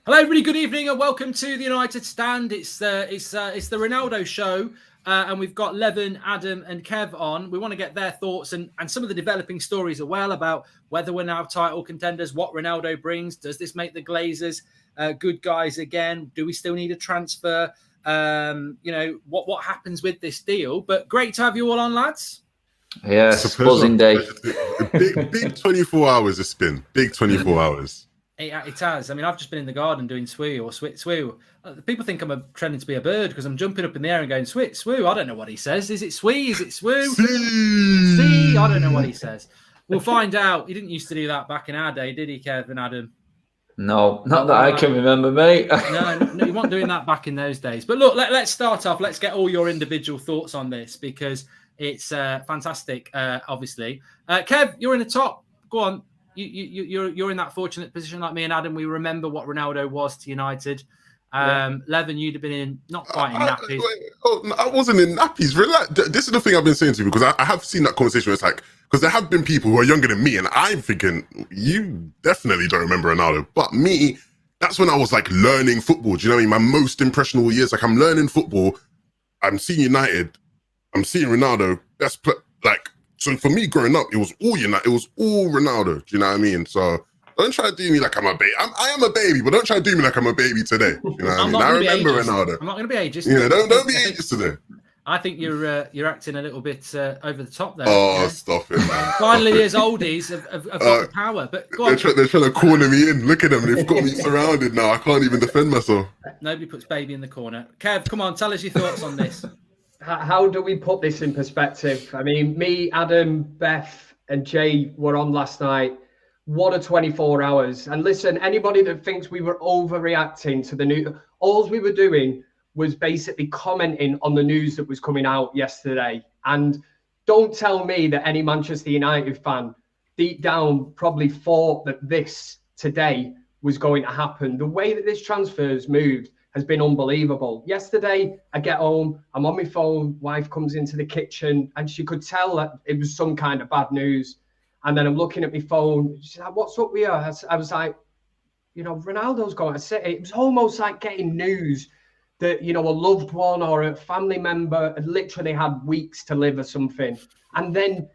Hello, everybody. Good evening, and welcome to the United Stand. It's the Ronaldo show, and we've got Levin, Adam, and Kev on. We want to get their thoughts and some of the developing stories as well about whether we're now title contenders, what Ronaldo brings. Does this make the Glazers good guys again? Do we still need a transfer? What happens with this deal? But great to have you all on, lads. Yes, buzzing day. Big 24 hours it's been. Big 24 hours. It has. I mean, I've just been in the garden doing swoo or swoo. People think I'm trending to be a bird because I'm jumping up in the air and going swoo. I don't know what he says. Is it swee? Is it swoo? See? I don't know what he says. We'll find out. He didn't used to do that back in our day, did he, Kev and Adam? No, not that I can remember, mate. no, you weren't doing that back in those days. But look, let's start off. Let's get all your individual thoughts on this because it's fantastic, obviously. Kev, you're in the top. Go on. You're in that fortunate position like me and Adam. We remember what Ronaldo was to United. Levin, you'd have been in not quite in nappies. I wasn't in nappies. Relax. This is the thing I've been saying to you because I have seen that conversation where it's like, because there have been people who are younger than me and I'm thinking, you definitely don't remember Ronaldo. But me, that's when I was like learning football. Do you know what I mean? My most impressionable years. Like I'm learning football. I'm seeing United. I'm seeing Ronaldo. So for me growing up, it was all United. It was all Ronaldo. Do you know what I mean? So don't try to do me like I'm a baby. I am a baby, but don't try to do me like I'm a baby today. You know what I mean? I remember Ronaldo. I'm not going to be ageist. Yeah, don't be ageist today. I think you're acting a little bit over the top there. Oh, stop it, man. Finally, as oldies have got the power. But go on. They're trying to corner me in. Look at them. They've got me surrounded now. I can't even defend myself. Nobody puts baby in the corner. Kev, come on. Tell us your thoughts on this. How do we put this in perspective? I mean, me, Adam, Beth, and Jay were on last night. What a 24 hours. And listen, anybody that thinks we were overreacting to the news, all we were doing was basically commenting on the news that was coming out yesterday. And don't tell me that any Manchester United fan deep down probably thought that this today was going to happen. The way that this transfer's moved has been unbelievable. Yesterday, I get home, I'm on my phone, wife comes into the kitchen, and she could tell that it was some kind of bad news. And then I'm looking at my phone, she's like, what's up with you? I was like, Ronaldo's going to City. It was almost like getting news that, a loved one or a family member had literally had weeks to live or something. And then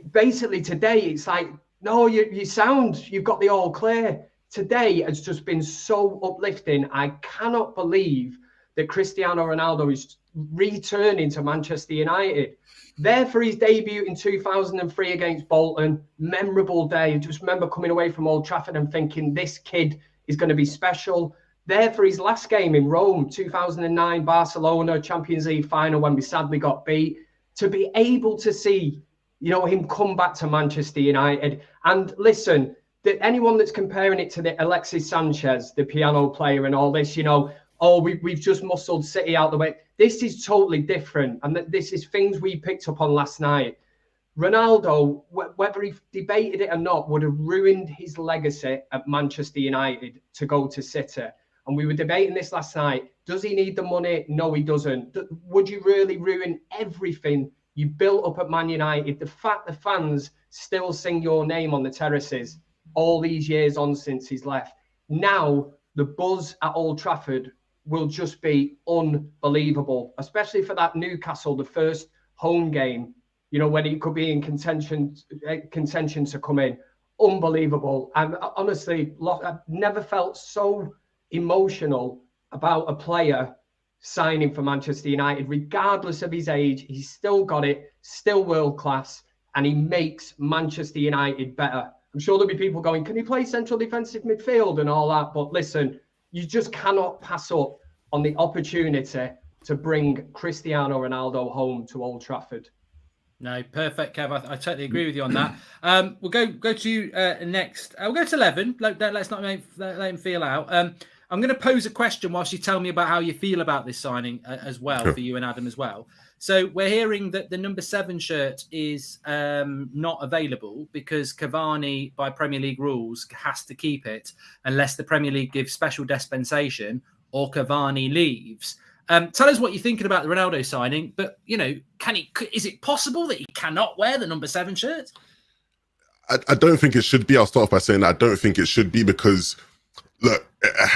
basically today, it's like, no, you've got the all clear. Today has just been so uplifting. I cannot believe that Cristiano Ronaldo is returning to Manchester United. There for his debut in 2003 against Bolton, memorable day. I just remember coming away from Old Trafford and thinking this kid is going to be special. There for his last game in Rome, 2009 Barcelona Champions League final when we sadly got beat. To be able to see, him come back to Manchester United. And listen, that anyone that's comparing it to the Alexis Sanchez, the piano player and all this, we've just muscled City out the way. This is totally different. And this is things we picked up on last night. Ronaldo, whether he debated it or not, would have ruined his legacy at Manchester United to go to City. And we were debating this last night. Does he need the money? No, he doesn't. Would you really ruin everything you built up at Man United? The fact the fans still sing your name on the terraces all these years on since he's left. Now, the buzz at Old Trafford will just be unbelievable, especially for that Newcastle, the first home game, when he could be in contention to come in. Unbelievable. And honestly, I've never felt so emotional about a player signing for Manchester United, regardless of his age. He's still got it, still world class, and he makes Manchester United better. I'm sure there'll be people going, can he play central defensive midfield and all that? But listen, you just cannot pass up on the opportunity to bring Cristiano Ronaldo home to Old Trafford. No, perfect, Kev. I totally agree with you on that. We'll go to you next. We'll go to Levin. Let's not let him feel out. I'm going to pose a question whilst you tell me about how you feel about this signing as well, for you and Adam as well. So we're hearing that the number 7 shirt is not available because Cavani, by Premier League rules, has to keep it unless the Premier League gives special dispensation or Cavani leaves. Tell us what you're thinking about the Ronaldo signing, but, is it possible that he cannot wear the number 7 shirt? I don't think it should be. I'll start off by saying that I don't think it should be because look,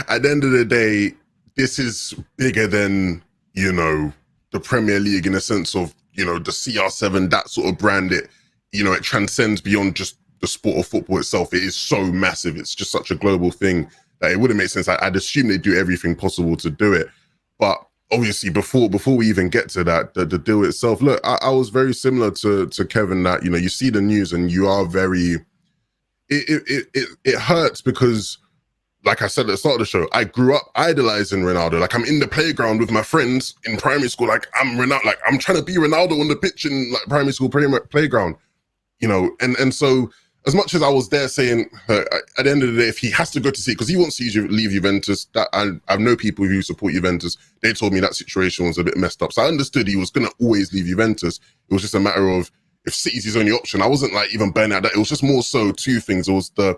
at the end of the day, this is bigger than, you know, the Premier League in a sense of, you know, the CR7, that sort of brand. It, you know, it transcends beyond just the sport of football itself. It is so massive. It's just such a global thing that it wouldn't make sense. I'd assume they do everything possible to do it. But obviously, before we even get to that, the deal itself, look, I was very similar to Kevin, that, you know, you see the news and you are very, it hurts because, like I said at the start of the show, I grew up idolizing Ronaldo. Like, I'm in the playground with my friends in primary school. Like, I'm Ronaldo. Like, I'm trying to be Ronaldo on the pitch in like primary school playground. You know, and so as much as I was there saying, at the end of the day, if he has to go to see, because he wants to leave Juventus, that I know people who support Juventus, they told me that situation was a bit messed up. So I understood he was going to always leave Juventus. It was just a matter of, if City's his only option, I wasn't like even burning at that. It was just more so two things. It was the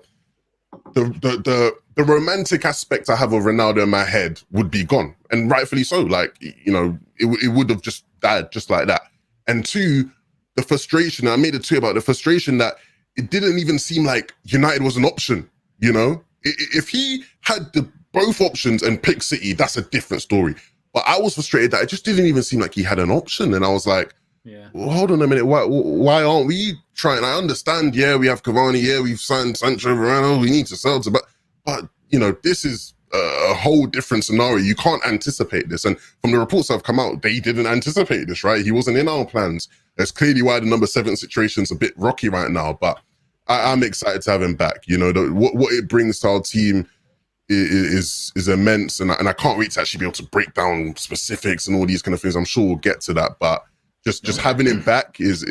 romantic aspect I have of Ronaldo in my head would be gone, and rightfully so. Like, you know, it would have just died just like that. And two, the frustration. I made a tweet about the frustration that it didn't even seem like United was an option. You know, if he had both options and picked City, that's a different story. But I was frustrated that it just didn't even seem like he had an option, and I was like, yeah, well, hold on a minute. Why aren't we trying? I understand. Yeah, we have Cavani. Yeah, we've signed Sancho, Varane. We need to sell to, but you know, this is a whole different scenario. You can't anticipate this. And from the reports that have come out, they didn't anticipate this, right? He wasn't in our plans. That's clearly why the number 7 situation's a bit rocky right now. But I'm excited to have him back. You know, what it brings to our team is immense, and I can't wait to actually be able to break down specifics and all these kind of things. I'm sure we'll get to that, but just having him back is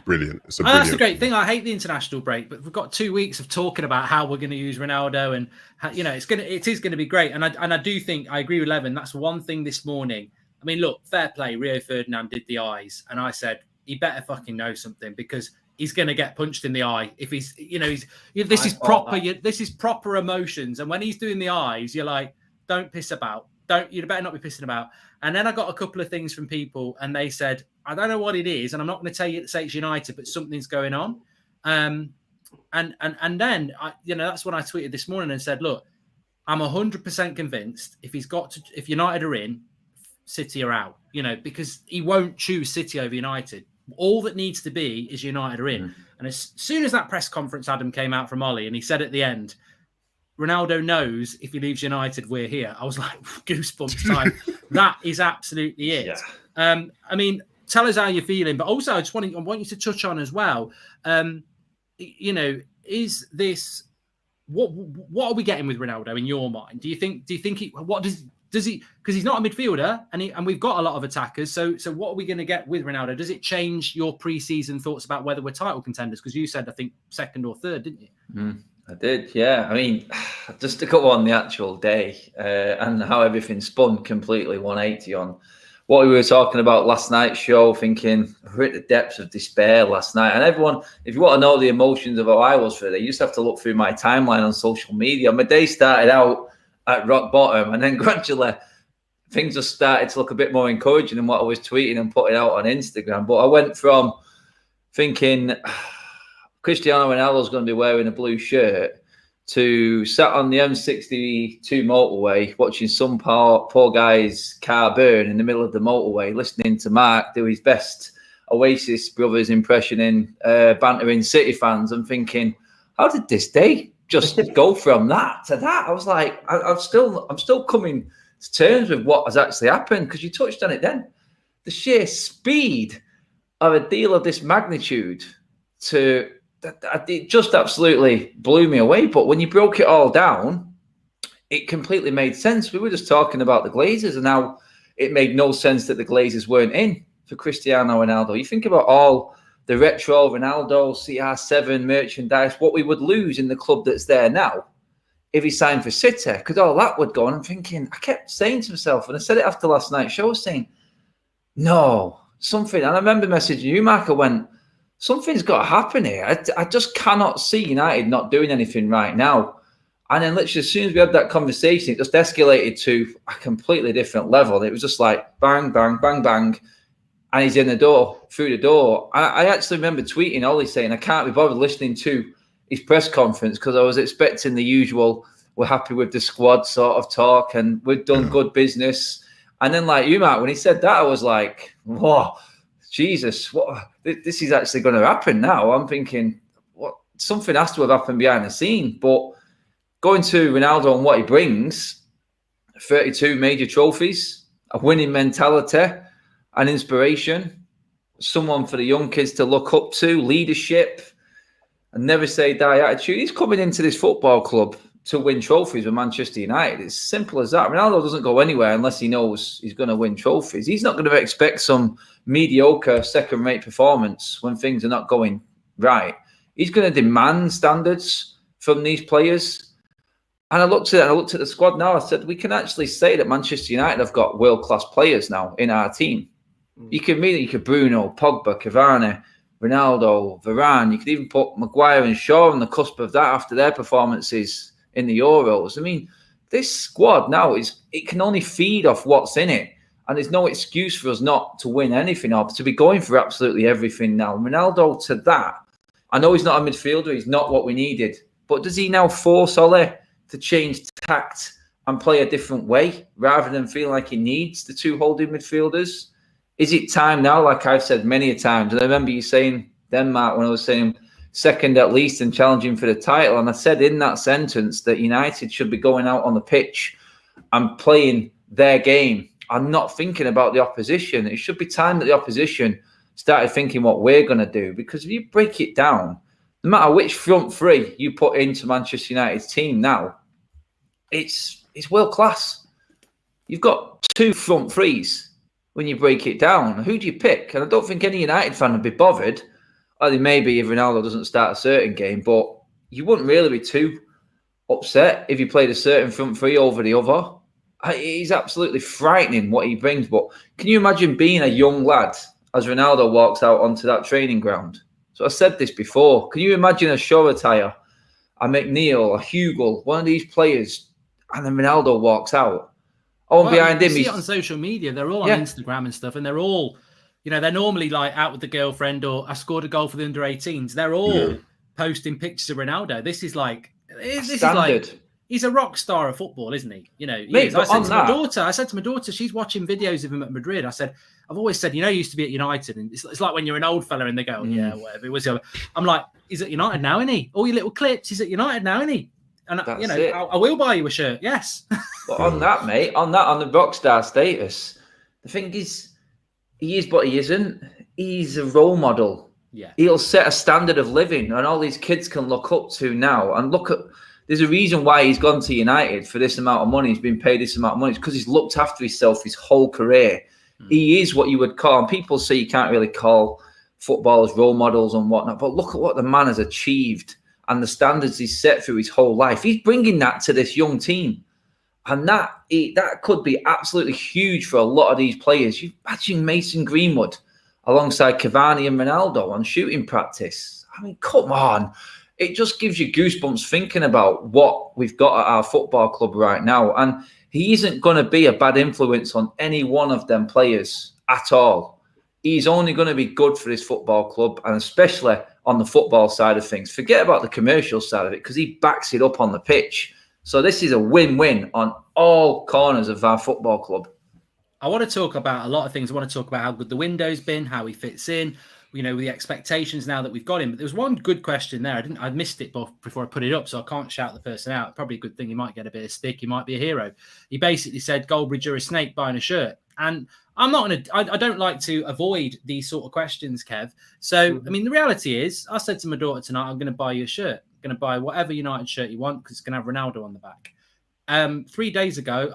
brilliant. It's a brilliant. That's the great thing. I hate the international break, but we've got 2 weeks of talking about how we're going to use Ronaldo, and how, you know, it is going to be great. And I do think I agree with Levin. That's one thing this morning. I mean, look, fair play. Rio Ferdinand did the eyes, and I said he better fucking know something, because he's going to get punched in the eye if he's, you know, this is proper. This is proper emotions, and when he's doing the eyes, you're like, don't piss about. You better not be pissing about. And then I got a couple of things from people, and they said, I don't know what it is, and I'm not going to tell you say it's United, but something's going on. And then you know, that's when I tweeted this morning and said, look, I'm 100% convinced if United are in, City are out. You know, because he won't choose City over United. All that needs to be is United are in. And as soon as that press conference, Adam, came out from Ollie, and he said at the end, Ronaldo knows if he leaves United, we're here. I was like, goosebumps time. That is absolutely it. Yeah. I mean, tell us how you're feeling, but also I want you to touch on as well. You know, is this what are we getting with Ronaldo in your mind? Do you think does he, because he's not a midfielder, and we've got a lot of attackers. So what are we going to get with Ronaldo? Does it change your pre-season thoughts about whether we're title contenders? Because you said, I think, 2nd or 3rd, didn't you? I did, yeah. I mean, just to go on the actual day and how everything spun completely 180 on what we were talking about last night's show, thinking we're at the depths of despair last night. And everyone, if you want to know the emotions of how I was for it, you just have to look through my timeline on social media. My day started out at rock bottom, and then gradually things just started to look a bit more encouraging than what I was tweeting and putting out on Instagram. But I went from thinking Cristiano Ronaldo's going to be wearing a blue shirt to sat on the M62 motorway watching some poor guy's car burn in the middle of the motorway, listening to Mark do his best Oasis Brothers impression in bantering City fans, and thinking, how did this day just go from that to that? I was like, I'm still coming to terms with what has actually happened, because you touched on it then. The sheer speed of a deal of this magnitude it just absolutely blew me away. But when you broke it all down, it completely made sense. We were just talking about the Glazers, and now it made no sense that the Glazers weren't in for Cristiano Ronaldo. You think about all the retro Ronaldo, CR7 merchandise, what we would lose in the club that's there now if he signed for City, because all that would go on. I'm thinking, I kept saying to myself, and I said it after last night's show, saying, no, something. And I remember messaging you, Mark, I went, something's got to happen here. I just cannot see United not doing anything right now. And then literally as soon as we had that conversation, it just escalated to a completely different level. It was just like bang, bang, bang, bang. And he's in the door, through the door. I actually remember tweeting Ollie saying, I can't be bothered listening to his press conference because I was expecting the usual we're happy with the squad sort of talk, and we've done good business. And then, like you, Matt, when he said that, I was like, whoa, Jesus, what? This is actually going to happen now. I'm thinking, what? Something has to have happened behind the scene. But going to Ronaldo and what he brings, 32 major trophies, a winning mentality, an inspiration, someone for the young kids to look up to, leadership, and never say die attitude. He's coming into this football club to win trophies with Manchester United. It's simple as that. Ronaldo doesn't go anywhere unless he knows he's going to win trophies. He's not going to expect some mediocre second-rate performance when things are not going right. He's going to demand standards from these players. And I looked at the squad now. I said, we can actually say that Manchester United have got world-class players now in our team. You could Bruno, Pogba, Cavani, Ronaldo, Varane. You could even put Maguire and Shaw on the cusp of that after their performances in the Euros. I mean, this squad now it can only feed off what's in it. And there's no excuse for us not to win anything or to be going for absolutely everything now. Ronaldo to that. I know he's not a midfielder. He's not what we needed. But does he now force Ole to change tact and play a different way rather than feel like he needs the two holding midfielders? Is it time now, like I've said many a times, and I remember you saying Denmark when I was saying second at least and challenging for the title, and I said in that sentence that United should be going out on the pitch and playing their game and not thinking about the opposition. It should be time that the opposition started thinking what we're going to do, because if you break it down, no matter which front three you put into Manchester United's team now, it's world class. You've got two front threes when you break it down. Who do you pick? And I don't think any United fan would be bothered. I think maybe if Ronaldo doesn't start a certain game, but you wouldn't really be too upset if you played a certain front three over the other. He's absolutely frightening what he brings. But can you imagine being a young lad as Ronaldo walks out onto that training ground? So I said this before. Can you imagine a Solskjaer, a McNeil, a Hugo, one of these players, and then Ronaldo walks out? Oh, behind him, you see it on social media. They're all on Instagram and stuff, and they're all, they're normally like out with the girlfriend or I scored a goal for the under-18s. They're all posting pictures of Ronaldo. This is like he's a rock star of football, isn't he? Mate, I said to my daughter, she's watching videos of him at Madrid. I said, I've always said, he used to be at United, and it's like when you're an old fella and they go, yeah, whatever. It was. I'm like, he's at United now, isn't he? All your little clips, he's at United now, isn't he? And I will buy you a shirt. Yes. But on that, mate, on the rockstar status, the thing is, he is, but he isn't. He's a role model. Yeah. He'll set a standard of living, and all these kids can look up to now. And there's a reason why he's gone to United for this amount of money. He's been paid this amount of money. It's because he's looked after himself his whole career. He is what you would call, and people say you can't really call footballers role models and whatnot, but look at what the man has achieved and the standards he's set through his whole life. He's bringing that to this young team. And that could be absolutely huge for a lot of these players. You imagine Mason Greenwood alongside Cavani and Ronaldo on shooting practice. I mean, come on. It just gives you goosebumps thinking about what we've got at our football club right now. And he isn't going to be a bad influence on any one of them players at all. He's only going to be good for his football club, and especially on the football side of things. Forget about the commercial side of it, because he backs it up on the pitch. So this is a win-win on all corners of our football club. I want to talk about a lot of things. I want to talk about how good the window's been, how he fits in, the expectations now that we've got him. But there was one good question there. I missed it before I put it up, so I can't shout the person out. Probably a good thing. He might get a bit of stick. He might be a hero. He basically said, Goldbridge, you're a snake buying a shirt. And I'm not going to, I don't like to avoid these sort of questions, Kev. So, I mean, the reality is, I said to my daughter tonight, I'm going to buy you a shirt. I'm going to buy whatever United shirt you want, because it's going to have Ronaldo on the back. 3 days ago,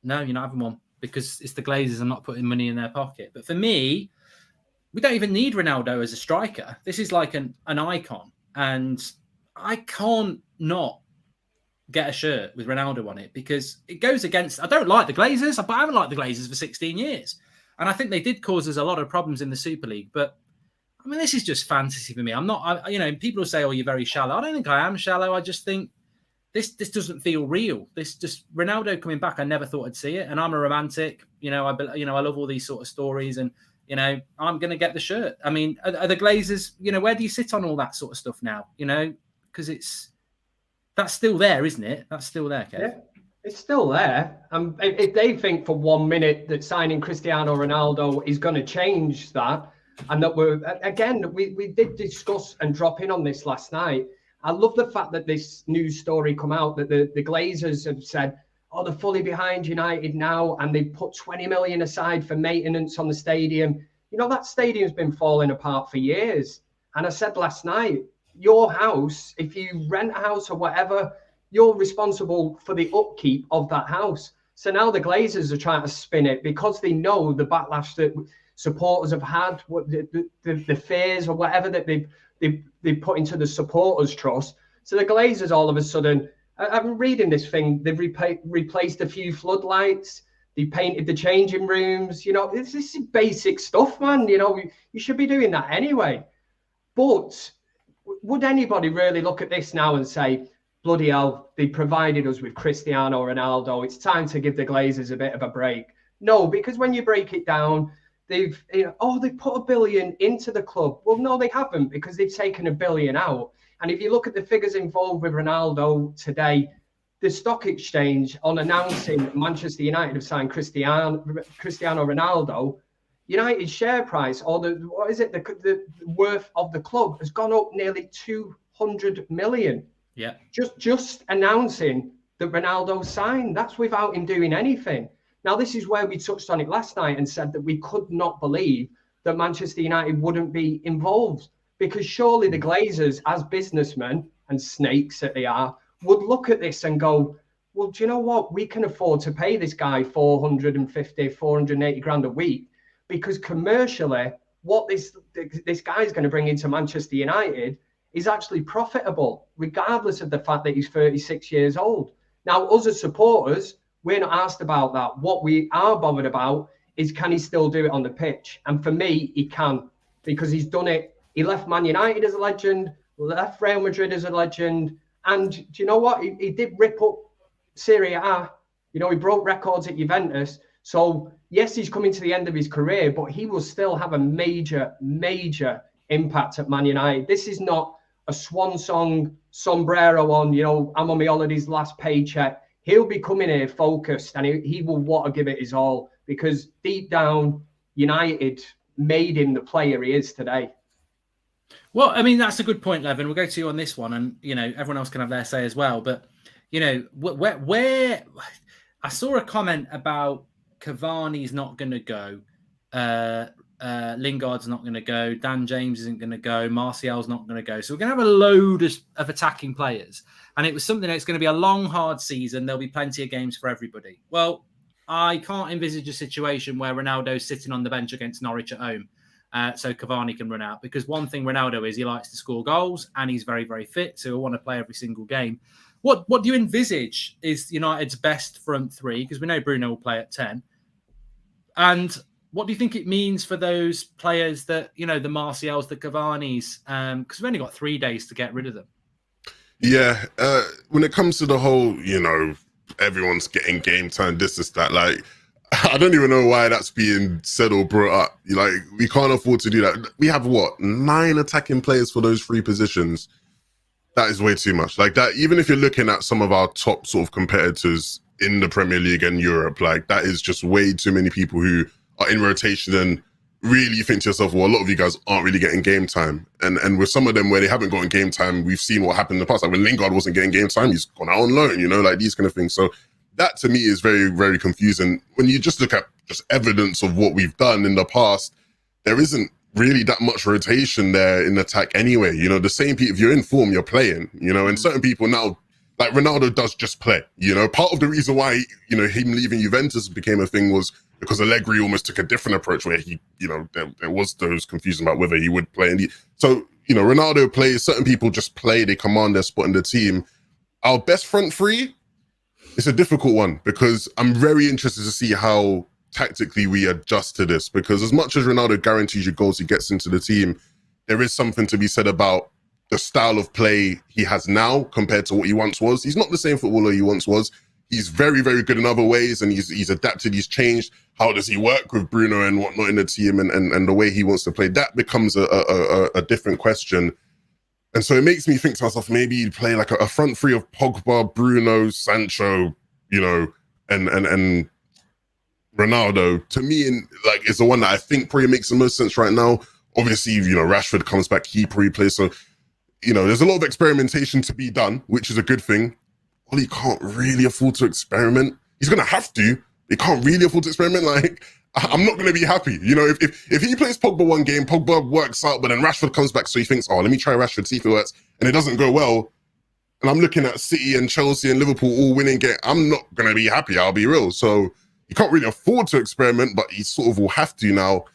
no, you're not having one, because it's the Glazers. I'm not putting money in their pocket. But for me, we don't even need Ronaldo as a striker. This is like an icon. And I can't not get a shirt with Ronaldo on it, because it goes against... I don't like the Glazers, but I haven't liked the Glazers for 16 years. And I think they did cause us a lot of problems in the Super League. But, I mean, this is just fantasy for me. I'm not... people say, oh, you're very shallow. I don't think I am shallow. I just think this doesn't feel real. This just... Ronaldo coming back, I never thought I'd see it. And I'm a romantic. I love all these sort of stories. And, I'm going to get the shirt. I mean, are the Glazers... where do you sit on all that sort of stuff now? Because it's... That's still there, isn't it? That's still there, Kev. Yeah, it's still there. And if they think for 1 minute that signing Cristiano Ronaldo is going to change that, and that we did discuss and drop in on this last night. I love the fact that this news story come out that the Glazers have said, oh, they're fully behind United now, and they put 20 million aside for maintenance on the stadium. You know, that stadium's been falling apart for years. And I said last night, your house, if you rent a house or whatever, you're responsible for the upkeep of that house. So now the Glazers are trying to spin it because they know the backlash that supporters have had, what the fears or whatever that they've put into the supporters trust. So the Glazers all of a sudden, I'm reading this thing, they've replaced a few floodlights, they painted the changing rooms. You know, this is basic stuff, man. You know, you should be doing that anyway. But would anybody really look at this now and say, bloody hell, they provided us with Cristiano Ronaldo, it's time to give the Glazers a bit of a break? No, because when you break it down, they've put $1 billion into the club. Well, no, they haven't, because they've taken $1 billion out. And if you look at the figures involved with Ronaldo today, the stock exchange on announcing Manchester United have signed Cristiano Ronaldo, United's share price, or the worth of the club has gone up nearly 200 million. Yeah. Just announcing that Ronaldo signed. That's without him doing anything. Now, this is where we touched on it last night and said that we could not believe that Manchester United wouldn't be involved, because surely the Glazers, as businessmen and snakes that they are, would look at this and go, well, do you know what? We can afford to pay this guy 480 grand a week, because commercially, what this guy is going to bring into Manchester United is actually profitable, regardless of the fact that he's 36 years old. Now, us as supporters, we're not asked about that. What we are bothered about is, can he still do it on the pitch? And for me, he can, because he's done it. He left Man United as a legend, left Real Madrid as a legend. And do you know what? He did rip up Serie A. You know, he broke records at Juventus. So, yes, he's coming to the end of his career, but he will still have a major, major impact at Man United. This is not a swan song sombrero on, you know, I'm on my holidays, last paycheck. He'll be coming here focused, and he will want to give it his all, because deep down, United made him the player he is today. Well, I mean, that's a good point, Levin. We'll go to you on this one, and, you know, everyone else can have their say as well. But, you know, where I saw a comment about Cavani's not going to go, Lingard's not going to go, Dan James isn't going to go, Martial's not going to go. So we're going to have a load of attacking players. And it was something that's going to be a long, hard season. There'll be plenty of games for everybody. Well, I can't envisage a situation where Ronaldo's sitting on the bench against Norwich at home, so Cavani can run out. Because one thing Ronaldo is, he likes to score goals, and he's very, very fit, so he'll want to play every single game. What do you envisage is United's best front three? Because we know Bruno will play at 10. And what do you think it means for those players that, you know, the Martials, the Cavani's? Because we've only got 3 days to get rid of them. Yeah, when it comes to the whole, you know, everyone's getting game time, this, that, like, I don't even know why that's being said or brought up. Like, we can't afford to do that. We have, 9 attacking players for those 3 positions. That is way too much. Like, that, even if you're looking at some of our top sort of competitors in the Premier League and Europe, like, that is just way too many people who are in rotation, and really you think to yourself, well, a lot of you guys aren't really getting game time. And with some of them where they haven't gotten game time, we've seen what happened in the past. Like when Lingard wasn't getting game time, he's gone out on loan, you know, like these kind of things. So that to me is very, very confusing. When you just look at just evidence of what we've done in the past, there isn't really that much rotation there in attack anyway. You know, the same people, if you're in form, you're playing, you know, and certain people now, like Ronaldo does just play, you know. Part of the reason why, you know, him leaving Juventus became a thing was because Allegri almost took a different approach where he, you know, there was those confusion about whether he would play. So, you know, Ronaldo plays, certain people just play, they command their spot in the team. Our best front three, it's a difficult one, because I'm very interested to see how tactically we adjust to this, because as much as Ronaldo guarantees you goals, he gets into the team, there is something to be said about the style of play he has now compared to what he once was. He's not the same footballer he once was. He's very, very good in other ways, and he's adapted, he's changed. How does he work with Bruno and whatnot in the team, and the way he wants to play? That becomes a different question. And so it makes me think to myself, maybe you'd play like a front three of Pogba, Bruno, Sancho, you know, and Ronaldo. To me, is the one that I think probably makes the most sense right now. Obviously, you know, Rashford comes back, he probably plays. So, you know, there's a lot of experimentation to be done, which is a good thing. Ollie can't really afford to experiment. He's going to have to. He can't really afford to experiment. Like, I'm not going to be happy. You know, if he plays Pogba one game, Pogba works out, but then Rashford comes back, so he thinks, oh, let me try Rashford, see if it works, and it doesn't go well, and I'm looking at City and Chelsea and Liverpool all winning game, I'm not going to be happy, I'll be real. So you can't really afford to experiment, but he sort of will have to now.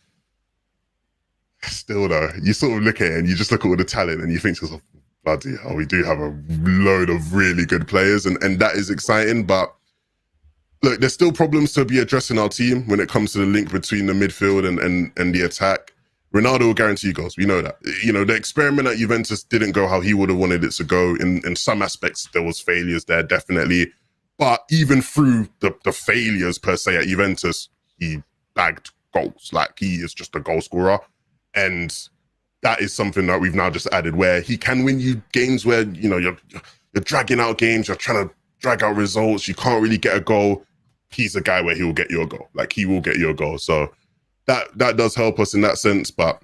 Still, though, you sort of look at it and you just look at all the talent and you think to yourself, bloody hell, we do have a load of really good players, and that is exciting, but look, there's still problems to be addressed in our team when it comes to the link between the midfield and the attack. Ronaldo will guarantee goals. We know that. You know, the experiment at Juventus didn't go how he would have wanted it to go. In some aspects, there was failures there, definitely. But even through the failures, per se, at Juventus, he bagged goals. Like, he is just a goal scorer. And that is something that we've now just added, where he can win you games where, you know, you're dragging out games, you're trying to drag out results, you can't really get a goal. He's a guy where he will get you a goal. Like, he will get you a goal. So that does help us in that sense. But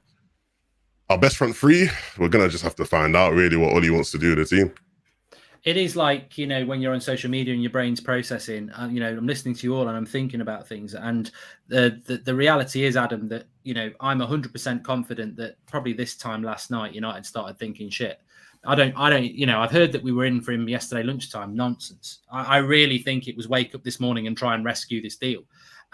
our best front three, we're going to just have to find out really what Ollie wants to do with the team. It is like, you know, when you're on social media and your brain's processing, you know, I'm listening to you all and I'm thinking about things. And the reality is, Adam, that, you know, I'm 100% confident that probably this time last night, United started thinking, shit, I don't, you know, I've heard that we were in for him yesterday lunchtime. Nonsense. I really think it was wake up this morning and try and rescue this deal.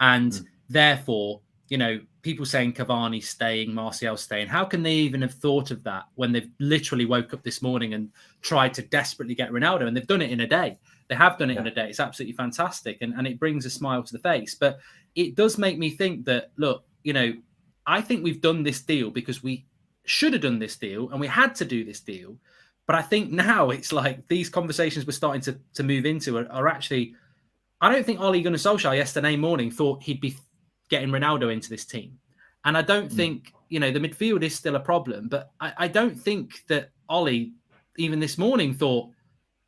And therefore, you know, people saying Cavani's staying, Martial's staying. How can they even have thought of that when they've literally woke up this morning and tried to desperately get Ronaldo? And they've done it in a day. They have done it in a day. It's absolutely fantastic. And it brings a smile to the face. But it does make me think that, look, you know, I think we've done this deal because we should have done this deal and we had to do this deal. But I think now it's like these conversations we're starting to move into are actually, I don't think Ole Gunnar Solskjaer yesterday morning thought he'd be getting Ronaldo into this team. And I don't think, you know, the midfield is still a problem, but I don't think that Ole, even this morning, thought,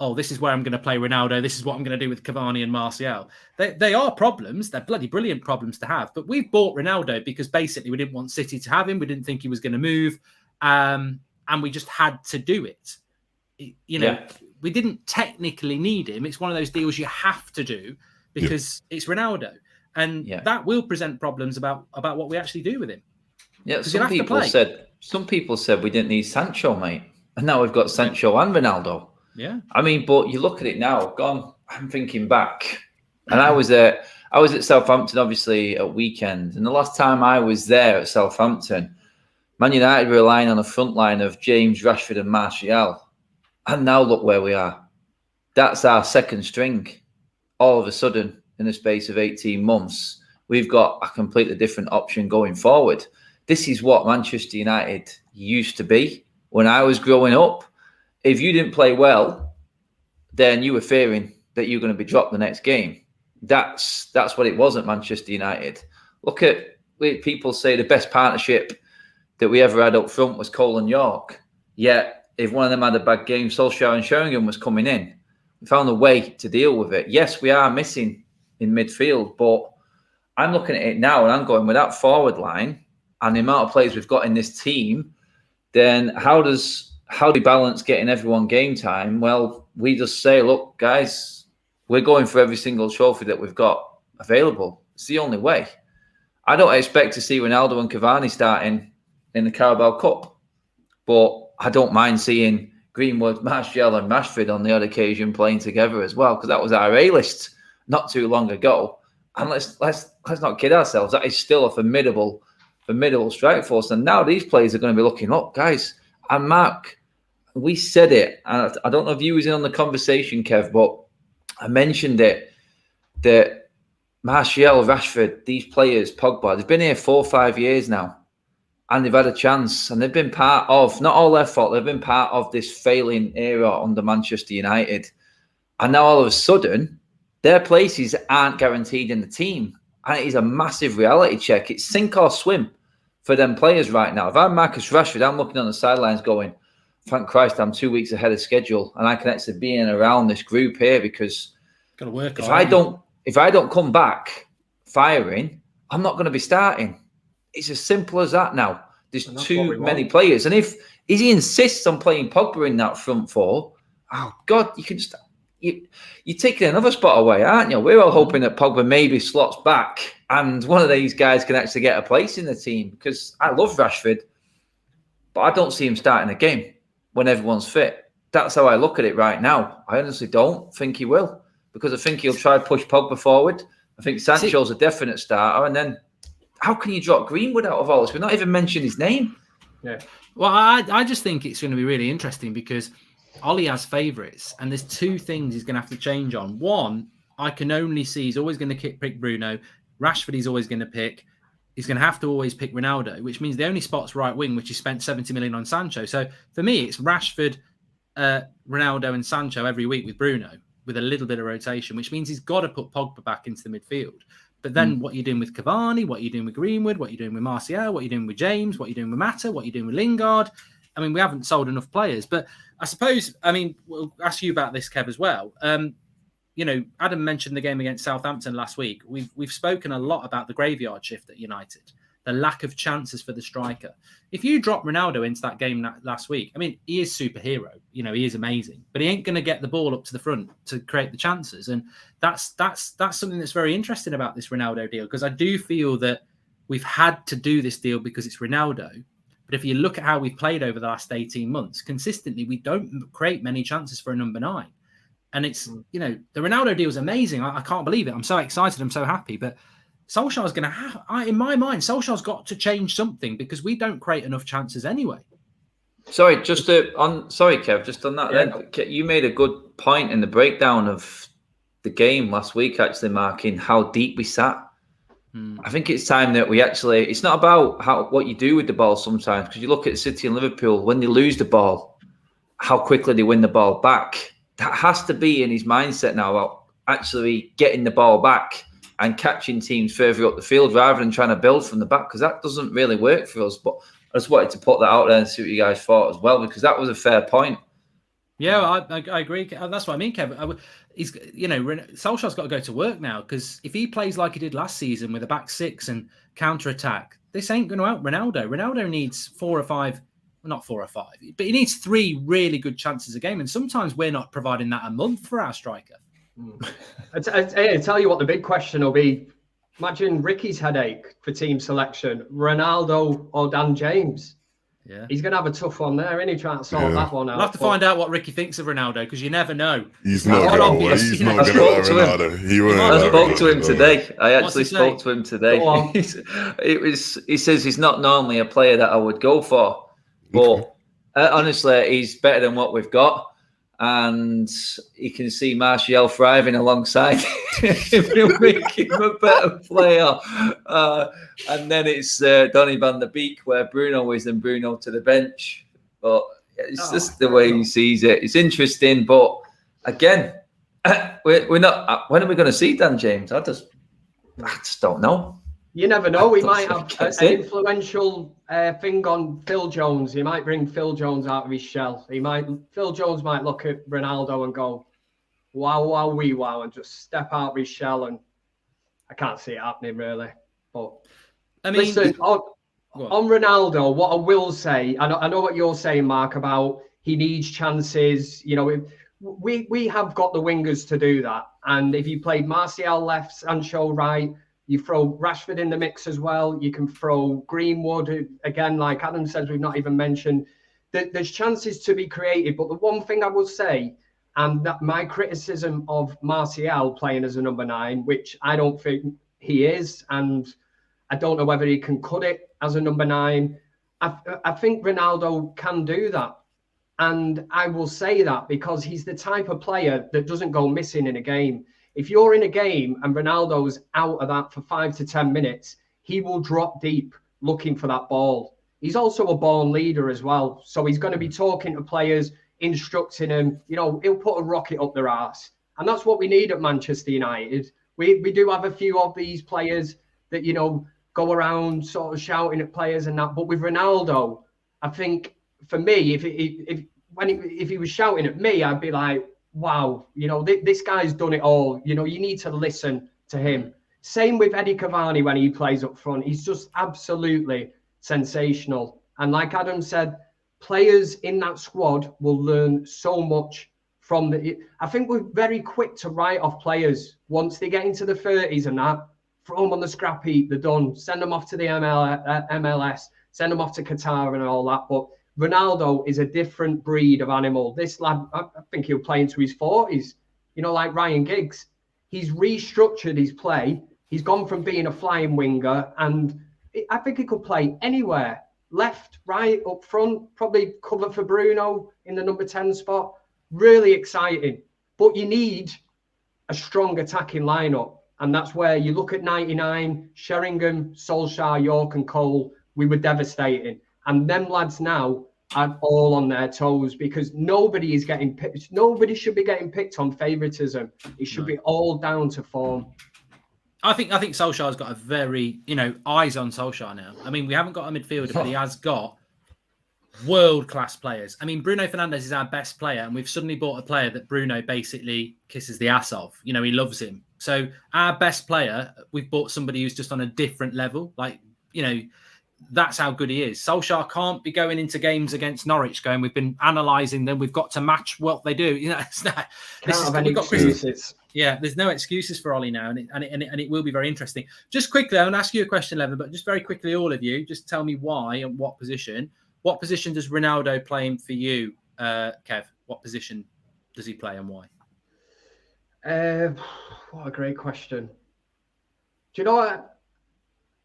oh, this is where I'm going to play Ronaldo. This is what I'm going to do with Cavani and Martial. They are problems. They're bloody brilliant problems to have. But we've bought Ronaldo because basically we didn't want City to have him. We didn't think he was going to move. And we just had to do it. You know, we didn't technically need him. It's one of those deals you have to do because it's Ronaldo. And that will present problems about what we actually do with him. Yeah, some people said we didn't need Sancho, mate. And now we've got Sancho and Ronaldo. Yeah. I mean, but you look at it now, I'm thinking back. And I was at Southampton, obviously, at weekend. And the last time I was there at Southampton, Man United were relying on a front line of James, Rashford and Martial. And now look where we are. That's our second string. All of a sudden, in the space of 18 months, we've got a completely different option going forward. This is what Manchester United used to be when I was growing up. If you didn't play well, then you were fearing that you were going to be dropped the next game. That's what it was at Manchester United. Look at people say the best partnership that we ever had up front was Cole and York. Yet, if one of them had a bad game, Solskjaer and Sheringham was coming in. We found a way to deal with it. Yes, we are missing in midfield, but I'm looking at it now and I'm going, with that forward line and the amount of players we've got in this team, then how do we balance getting everyone game time? Well, we just say, look, guys, we're going for every single trophy that we've got available. It's the only way. I don't expect to see Ronaldo and Cavani starting in the Carabao Cup, but I don't mind seeing Greenwood, Martial and Rashford on the odd occasion playing together as well, because that was our A-list not too long ago. And let's not kid ourselves. That is still a formidable strike force. And now these players are going to be looking up, guys. And Mark, we said it. And I don't know if you was in on the conversation, Kev, but I mentioned it, that Martial, Rashford, these players, Pogba, they've been here 4 or 5 years now. And they've had a chance. And they've been part of, not all their fault, they've been part of this failing era under Manchester United. And now all of a sudden, their places aren't guaranteed in the team. And it is a massive reality check. It's sink or swim for them players right now. If I'm Marcus Rashford, I'm looking on the sidelines going, thank Christ I'm 2 weeks ahead of schedule and I can actually be in around this group here, because Got to work. if I don't come back firing, I'm not going to be starting. It's as simple as that now. There's too many players, and if he insists on playing Pogba in that front four, oh God, you can just you're taking another spot away, aren't you? We're all hoping that Pogba maybe slots back and one of these guys can actually get a place in the team, because I love Rashford, but I don't see him starting a game when everyone's fit. That's how I look at it right now. I honestly don't think he will, because I think he'll try to push Pogba forward. I think Sancho's a definite starter, and then how can you drop Greenwood out of all this? We've not even mentioned his name. Yeah. Well, I just think it's going to be really interesting, because Ollie has favourites, and there's two things he's going to have to change on. One, I can only see he's always going to pick Bruno. Rashford he's always going to pick. He's going to have to always pick Ronaldo, which means the only spot's right wing, which he spent 70 million on Sancho. So for me, it's Rashford, Ronaldo and Sancho every week with Bruno, with a little bit of rotation, which means he's got to put Pogba back into the midfield. But then what are you doing with Cavani? What are you doing with Greenwood? What are you doing with Martial? What are you doing with James? What are you doing with Mata? What are you doing with Lingard? I mean, we haven't sold enough players. But I suppose, I mean, we'll ask you about this, Kev, as well. You know, Adam mentioned the game against Southampton last week. We've spoken a lot about the graveyard shift at United, the lack of chances for the striker. If you drop Ronaldo into that game last week, I mean, he is superhero. You know, he is amazing, but he ain't going to get the ball up to the front to create the chances. And that's something that's very interesting about this Ronaldo deal, because I do feel that we've had to do this deal because it's Ronaldo. But if you look at how we've played over the last 18 months, consistently, we don't create many chances for a number 9. And it's, you know, the Ronaldo deal is amazing. I can't believe it. I'm so excited. I'm so happy. But Solskjaer's going to have, in my mind, Solskjaer's got to change something, because we don't create enough chances anyway. Sorry, Kev, just on that. Yeah. Then you made a good point in the breakdown of the game last week, actually, marking how deep we sat. I think it's time that we actually, it's not about what you do with the ball sometimes, because you look at City and Liverpool, when they lose the ball, how quickly they win the ball back. That has to be in his mindset now, about actually getting the ball back and catching teams further up the field rather than trying to build from the back, because that doesn't really work for us. But I just wanted to put that out there and see what you guys thought as well, because that was a fair point. Yeah, I agree. That's what I mean, Kevin. He's, you know, Solskjaer's got to go to work now, because if he plays like he did last season with a back six and counter attack, this ain't going to out Ronaldo. Ronaldo needs 4 or 5, well, not 4 or 5, but he needs 3 really good chances a game, and sometimes we're not providing that a month for our striker. I tell you what, the big question will be: imagine Ricky's headache for team selection, Ronaldo or Dan James. Yeah, he's going to have a tough one there, isn't he, trying to sort that one out? We'll have to find out what Ricky thinks of Ronaldo, because you never know. He's not going to like Ronaldo. I spoke to him today. I actually spoke to him today. He says he's not normally a player that I would go for, but honestly, he's better than what we've got. And you can see Martial thriving alongside him. He'll make him a better player. And then it's Donny van der Beek, where Bruno is, and Bruno to the bench. But it's just the way he sees it. It's interesting, but again, we're not. When are we going to see Dan James? I just don't know. You never know. We might have an influential thing on Phil Jones. He might bring Phil Jones out of his shell. Phil Jones might look at Ronaldo and go, wow, wow, wee, wow, and just step out of his shell. And I can't see it happening, really. But I mean, listen, on Ronaldo, what I will say, I know what you're saying, Mark, about he needs chances. You know, we have got the wingers to do that. And if you played Martial left, Sancho right, you throw Rashford in the mix as well. You can throw Greenwood. Again, like Adam says, we've not even mentioned that there's chances to be created. But the one thing I will say, and that my criticism of Martial playing as a number 9, which I don't think he is, and I don't know whether he can cut it as a number 9. I think Ronaldo can do that. And I will say that because he's the type of player that doesn't go missing in a game. If you're in a game and Ronaldo's out of that for 5 to 10 minutes, he will drop deep looking for that ball. He's also a born leader as well. So he's going to be talking to players, instructing them. You know, he'll put a rocket up their arse. And that's what we need at Manchester United. We do have a few of these players that, you know, go around sort of shouting at players and that. But with Ronaldo, I think, for me, if if he was shouting at me, I'd be like, wow, you know, this guy's done it all. You know, you need to listen to him. Same with Eddie Cavani when he plays up front. He's just absolutely sensational. And like Adam said, players in that squad will learn so much from the. I think we're very quick to write off players once they get into the 30s and that. Throw them on the scrap heap, they're done. Send them off to the MLS, send them off to Qatar and all that. But Ronaldo is a different breed of animal. This lad, I think he'll play into his 40s. You know, like Ryan Giggs. He's restructured his play. He's gone from being a flying winger, and I think he could play anywhere. Left, right, up front, probably cover for Bruno in the number 10 spot. Really exciting. But you need a strong attacking lineup. And that's where you look at 99, Sheringham, Solskjaer, York and Cole, we were devastating. And them lads now are all on their toes because nobody is getting picked. Nobody should be getting picked on favouritism. It should be all down to form. I think Solskjaer's got a very, eyes on Solskjaer now. I mean, we haven't got a midfielder, but he has got world-class players. I mean, Bruno Fernandes is our best player, and we've suddenly bought a player that Bruno basically kisses the ass of. You know, he loves him. So our best player, we've bought somebody who's just on a different level. Like, that's how good he is. Solskjaer can't be going into games against Norwich going, we've been analysing them, we've got to match what they do. It's not. Yeah, there's no excuses for Ollie now, and it will be very interesting. Just quickly, I want to ask you a question, Levin, but just very quickly, all of you, just tell me why and what position. What position does Ronaldo play for you, Kev? What position does he play and why? What a great question. Do you know what?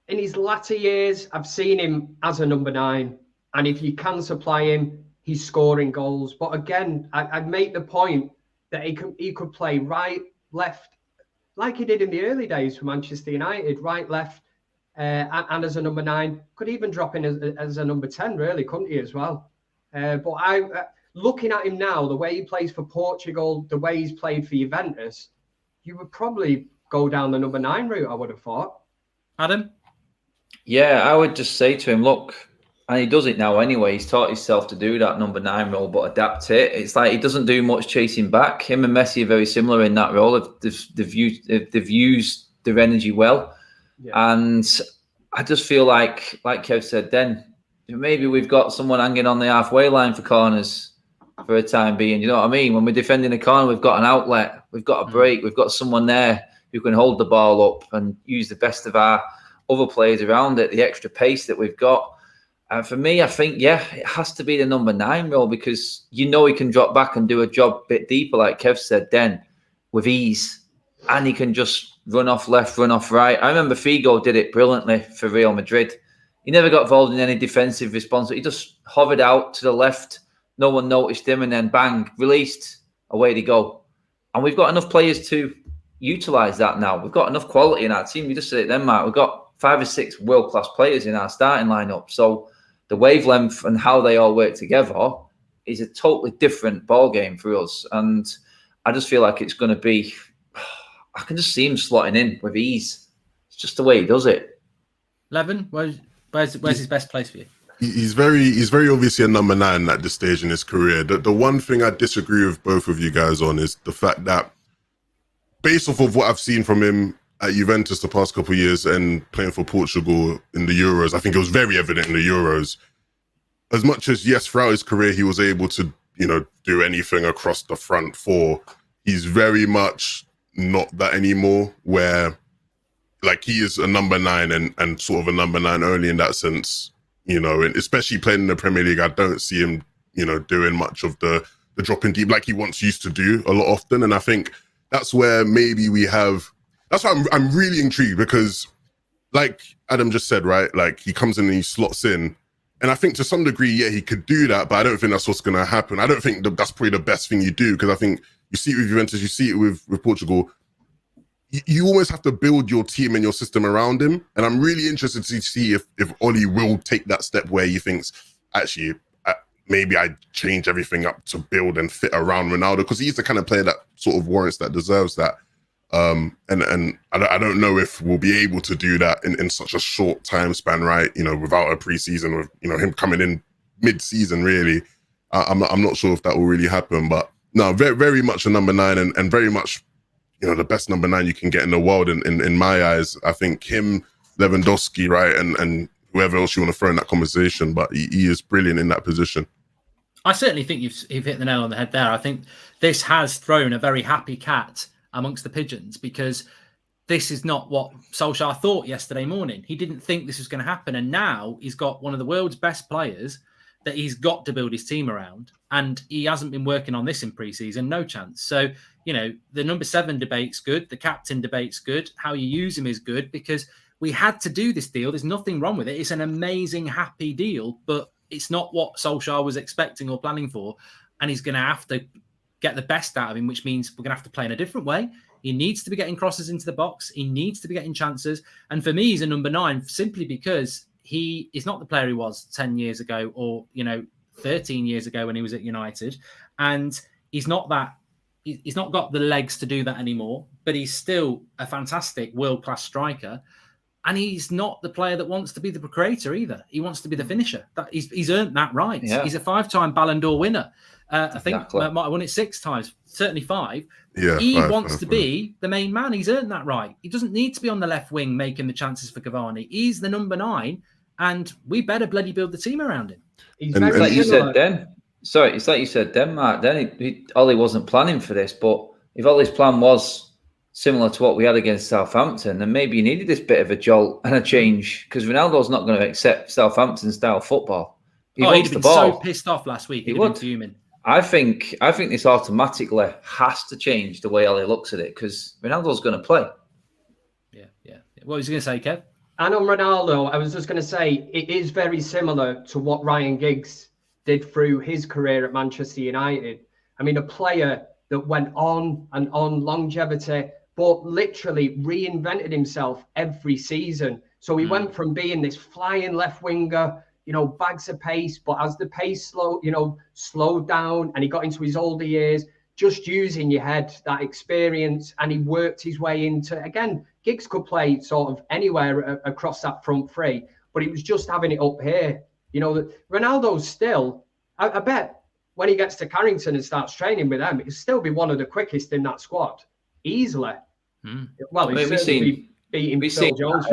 In his latter years, I've seen him as a number 9. And if you can supply him, he's scoring goals. But again, I'd make the point that he could play right, left, like he did in the early days for Manchester United, right, left, and as a number 9. Could even drop in as a number 10, really, couldn't he, as well? But looking at him now, the way he plays for Portugal, the way he's played for Juventus, you would probably go down the number 9 route, I would have thought. Adam? Yeah, I would just say to him, look, and he does it now anyway. He's taught himself to do that number 9 role, but adapt it. It's like he doesn't do much chasing back. Him and Messi are very similar in that role. They've used their energy well. Yeah. And I just feel like Kev said then, maybe we've got someone hanging on the halfway line for corners for a time being. You know what I mean? When we're defending a corner, we've got an outlet, we've got a break, we've got someone there who can hold the ball up and use the best of our other players around it, the extra pace that we've got. And for me, I think, it has to be the number 9 role because he can drop back and do a job a bit deeper, like Kev said then, with ease. And he can just run off left, run off right. I remember Figo did it brilliantly for Real Madrid. He never got involved in any defensive response. He just hovered out to the left. No one noticed him. And then bang, released, away they go. And we've got enough players to utilise that now. We've got enough quality in our team. You just said it then, Mark. We've got 5 or 6 world-class players in our starting lineup. So the wavelength and how they all work together is a totally different ball game for us. And I just feel like it's going to be, I can just see him slotting in with ease. It's just the way he does it. Levin, where's his best place for you? He's very obviously a number 9 at this stage in his career. The one thing I disagree with both of you guys on is the fact that based off of what I've seen from him at Juventus the past couple of years and playing for Portugal in the Euros, I think it was very evident in the Euros. As much as, yes, throughout his career, he was able to, do anything across the front 4, he's very much not that anymore, where like he is a number 9 and sort of a number 9 only in that sense, and especially playing in the Premier League, I don't see him, doing much of the dropping deep like he once used to do a lot often. And I think that's where maybe that's why I'm really intrigued because like Adam just said, right? Like he comes in and he slots in. And I think to some degree, he could do that, but I don't think that's what's going to happen. I don't think that's probably the best thing you do because I think you see it with Juventus, you see it with Portugal. You almost have to build your team and your system around him. And I'm really interested to see if Ollie will take that step where he thinks, actually, maybe I change everything up to build and fit around Ronaldo because he's the kind of player that sort of warrants that, deserves that. And I don't know if we'll be able to do that in such a short time span, right? Without a preseason, with him coming in mid-season, really. I'm not sure if that will really happen. But no, very, very much a number 9 and very much, the best number 9 you can get in the world in my eyes. I think him, Lewandowski, right, and whoever else you want to throw in that conversation, but he is brilliant in that position. I certainly think you've hit the nail on the head there. I think this has thrown a very happy cat amongst the pigeons, because this is not what Solskjaer thought yesterday morning. He didn't think this was going to happen. And now he's got one of the world's best players that he's got to build his team around. And he hasn't been working on this in pre-season, no chance. So, the number 7 debate's good. The captain debate's good. How you use him is good, because we had to do this deal. There's nothing wrong with it. It's an amazing, happy deal, but it's not what Solskjaer was expecting or planning for. And he's going to have to get the best out of him, which means we're going to have to play in a different way. He needs to be getting crosses into the box. He needs to be getting chances. And for me, he's a number 9 simply because he is not the player he was 10 years ago or, 13 years ago when he was at United. And he's not got the legs to do that anymore, but he's still a fantastic world-class striker. And he's not the player that wants to be the creator either. He wants to be the finisher. He's earned that right. Yeah. He's a 5-time Ballon d'Or winner. I think might have won it 6 times, certainly 5. Yeah, he wants to be the main man. He's earned that right. He doesn't need to be on the left wing making the chances for Cavani. He's the number 9, and we better bloody build the team around him. It's like you said then. Sorry, it's like you said then, Mark. Then Ollie wasn't planning for this, but if Ollie's plan was similar to what we had against Southampton, then maybe you needed this bit of a jolt and a change, because Ronaldo's not going to accept Southampton-style football. He wants the ball. So pissed off last week. He'd been fuming. I think this automatically has to change the way Ollie looks at it, because Ronaldo's going to play. Yeah. What was you going to say, Kev? And on Ronaldo, I was just going to say, it is very similar to what Ryan Giggs did through his career at Manchester United. I mean, a player that went on and on, longevity, but literally reinvented himself every season. So he went from being this flying left winger, bags of pace, but as the pace slowed down and he got into his older years, just using your head, that experience, and he worked his way into, again, Giggs could play sort of anywhere across that front three, but he was just having it up here. Ronaldo's still, I bet when he gets to Carrington and starts training with them, he'll still be one of the quickest in that squad, easily. Well, he's beating Phil Jones.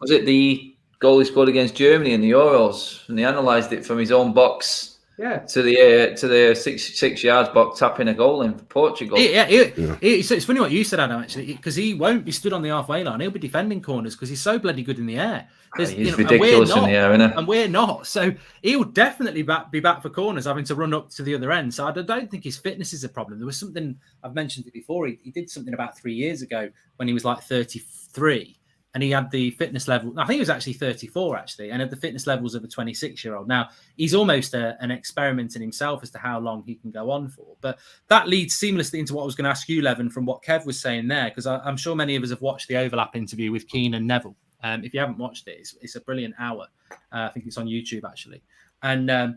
Was it the goal he scored against Germany in the Euros, and he analysed it from his own box to the 6 yards box, tapping a goal in for Portugal. It's funny what you said, Adam, actually, because he won't be stood on the halfway line. He'll be defending corners because he's so bloody good in the air. He's ridiculous in the air, isn't he? And we're not. So he'll definitely be back for corners, having to run up to the other end. So I don't think his fitness is a problem. There was something, I've mentioned it before, he did something about 3 years ago when he was like 33. And he had the fitness level, I think he was actually 34, actually, and had the fitness levels of a 26-year-old. Now, he's almost an experiment in himself as to how long he can go on for. But that leads seamlessly into what I was going to ask you, Levin, from what Kev was saying there, because I'm sure many of us have watched the overlap interview with Keane and Neville. If you haven't watched it, it's a brilliant hour. I think it's on YouTube, actually. And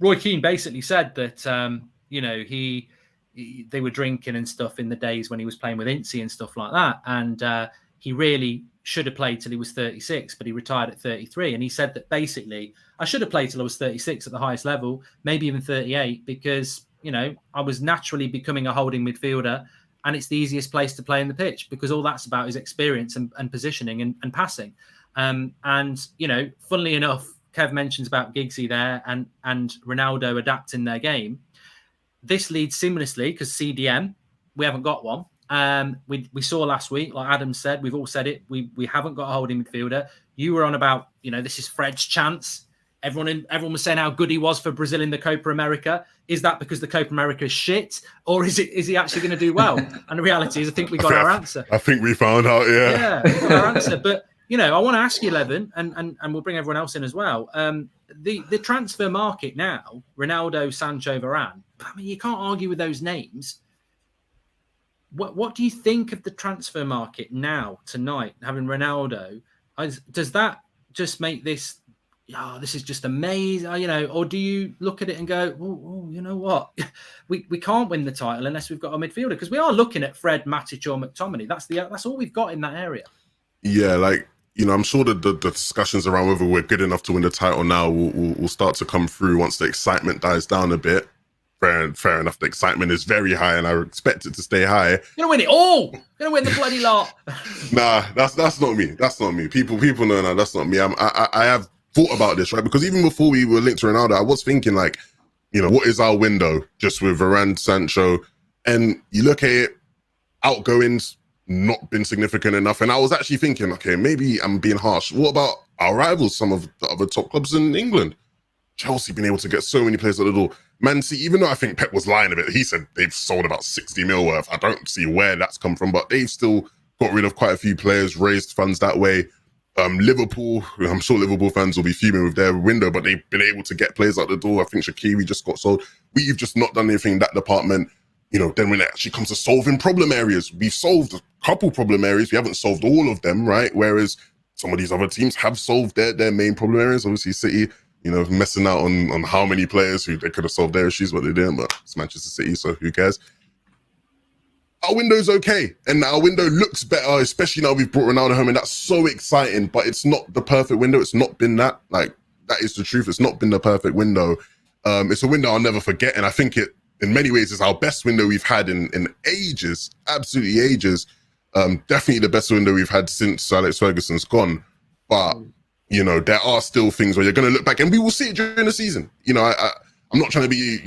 Roy Keane basically said that, they were drinking and stuff in the days when he was playing with Incy and stuff like that. And he really should have played till he was 36, but he retired at 33. And he said that basically, I should have played till I was 36 at the highest level, maybe even 38, because, I was naturally becoming a holding midfielder, and it's the easiest place to play in the pitch because all that's about is experience and positioning and passing. And, funnily enough, Kev mentions about Giggsy there and Ronaldo adapting their game. This leads seamlessly because CDM, we haven't got one. We saw last week, like Adam said, we've all said it. We haven't got a holding midfielder. You were on about, this is Fred's chance. Everyone was saying how good he was for Brazil in the Copa America. Is that because the Copa America is shit, or is he actually going to do well? And the reality is, I think we got our answer. I think we found out. Yeah, we got our answer. But I want to ask you, Levin, and we'll bring everyone else in as well. The transfer market now, Ronaldo, Sancho, Varane. I mean, you can't argue with those names. What do you think of the transfer market now, tonight, having Ronaldo? Does that just make this, this is just amazing, or do you look at it and go, oh, you know what? we can't win the title unless we've got a midfielder, because we are looking at Fred, Matic or McTominay. That's all we've got in that area. Yeah, like I'm sure that the discussions around whether we're good enough to win the title now will start to come through once the excitement dies down a bit. Fair enough. The excitement is very high, and I expect it to stay high. You're gonna win it all. You're gonna win the bloody lot. Nah, that's not me. That's not me. People know now. That's not me. I have thought about this, right? Because even before we were linked to Ronaldo, I was thinking like, what is our window just with Varane, Sancho, and you look at it, outgoings not been significant enough, and I was actually thinking, okay, maybe I'm being harsh. What about our rivals? Some of the other top clubs in England. Chelsea been able to get so many players at the door. Man City, even though I think Pep was lying a bit, he said they've sold about 60 mil worth. I don't see where that's come from, but they've still got rid of quite a few players, raised funds that way. Liverpool, I'm sure Liverpool fans will be fuming with their window, but they've been able to get players out the door. I think Shaqiri just got sold. We've just not done anything in that department. Then when it actually comes to solving problem areas, we've solved a couple problem areas. We haven't solved all of them, right? Whereas some of these other teams have solved their main problem areas. Obviously, City, messing out on how many players who they could have solved their issues, but they didn't. But it's Manchester City, so who cares? Our window's okay, and our window looks better, especially now we've brought Ronaldo home, and that's so exciting. But it's not the perfect window. It's not been that. Like, that is the truth. It's not been the perfect window. It's a window I'll never forget, and I think it, in many ways, is our best window we've had in ages, absolutely ages. Definitely the best window we've had since Alex Ferguson's gone. But there are still things where you're going to look back, and we will see it during the season. I'm not trying to be,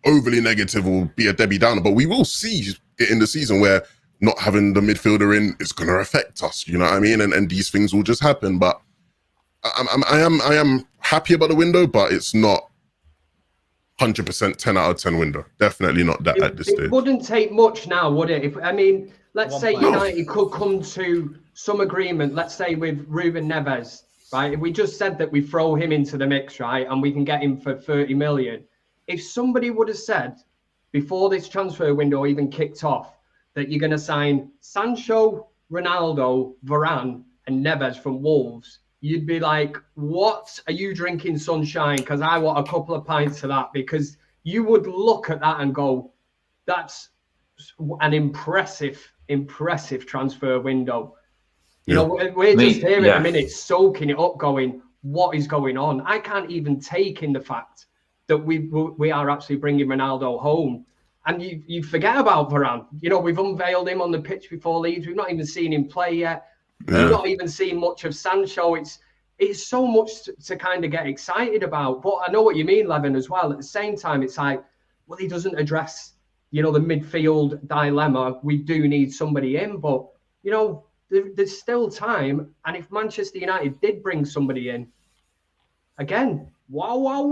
overly negative or be a Debbie Downer, but we will see it in the season where not having the midfielder in is going to affect us. You know what I mean? And these things will just happen. But I am happy about the window, but it's not 100% 10 out of 10 window. Definitely not that at this stage. It wouldn't take much now, would it? Let's say United could come to some agreement, let's say with Ruben Neves, right? If we just said that we throw him into the mix, right, and we can get him for 30 million. If somebody would have said before this transfer window even kicked off that you're going to sign Sancho, Ronaldo, Varane, and Neves from Wolves, you'd be like, what are you drinking, sunshine? Because I want a couple of pints of that. Because you would look at that and go, that's an impressive transfer window. We're just here at the minute soaking it up, going, what is going on? I can't even take in the fact that we are actually bringing Ronaldo home. And you forget about Varane. We've unveiled him on the pitch before Leeds. We've not even seen him play yet. Yeah. We've not even seen much of Sancho. It's so much to kind of get excited about. But I know what you mean, Levin, as well. At the same time, it's like, well, he doesn't address, the midfield dilemma. We do need somebody in, but, there's still time. And if Manchester United did bring somebody in, again, wow,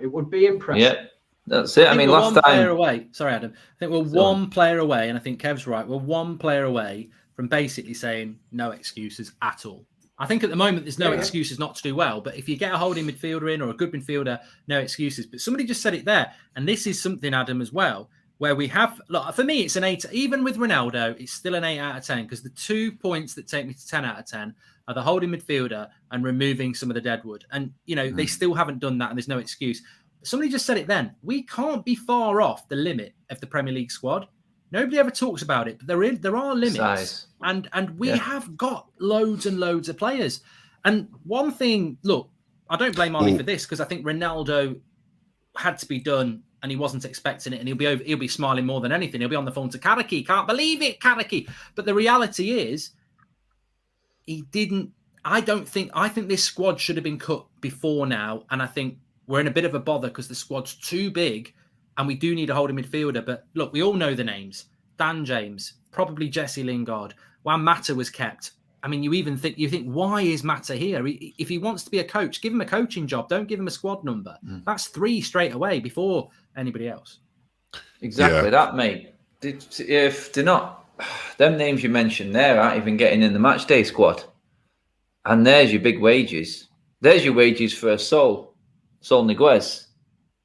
it would be impressive. Yeah, that's it. I mean, last time... player away. Sorry, Adam. I think we're one player away, and I think Kev's right. We're one player away from basically saying no excuses at all. I think at the moment there's no excuses not to do well, but if you get a holding midfielder in or a good midfielder, no excuses. But somebody just said it there, and this is something, Adam, as well, where we have, look, for me, it's an 8. Even with Ronaldo, it's still an 8 out of 10 because the 2 points that take me to 10 out of 10 are the holding midfielder and removing some of the deadwood. And, they still haven't done that, and there's no excuse. Somebody just said it then. We can't be far off the limit of the Premier League squad. Nobody ever talks about it, but there are limits. Size. And we have got loads and loads of players. And one thing, look, I don't blame Ollie for this because I think Ronaldo had to be done and he wasn't expecting it, and he'll be smiling more than anything. He'll be on the phone to Karaki. Can't believe it, Karaki. But the reality is, he didn't. I think this squad should have been cut before now, and I think we're in a bit of a bother because the squad's too big, and we do need a holding midfielder. But look, we all know the names: Dan James, probably Jesse Lingard. Juan Mata was kept. I mean, you think, why is Mata here? If he wants to be a coach, give him a coaching job. Don't give him a squad number. That's 3 straight away before anybody else. Exactly that, mate. If they're not, them names you mentioned there aren't even getting in the match day squad. And there's your big wages. There's your wages for Sol Niguez.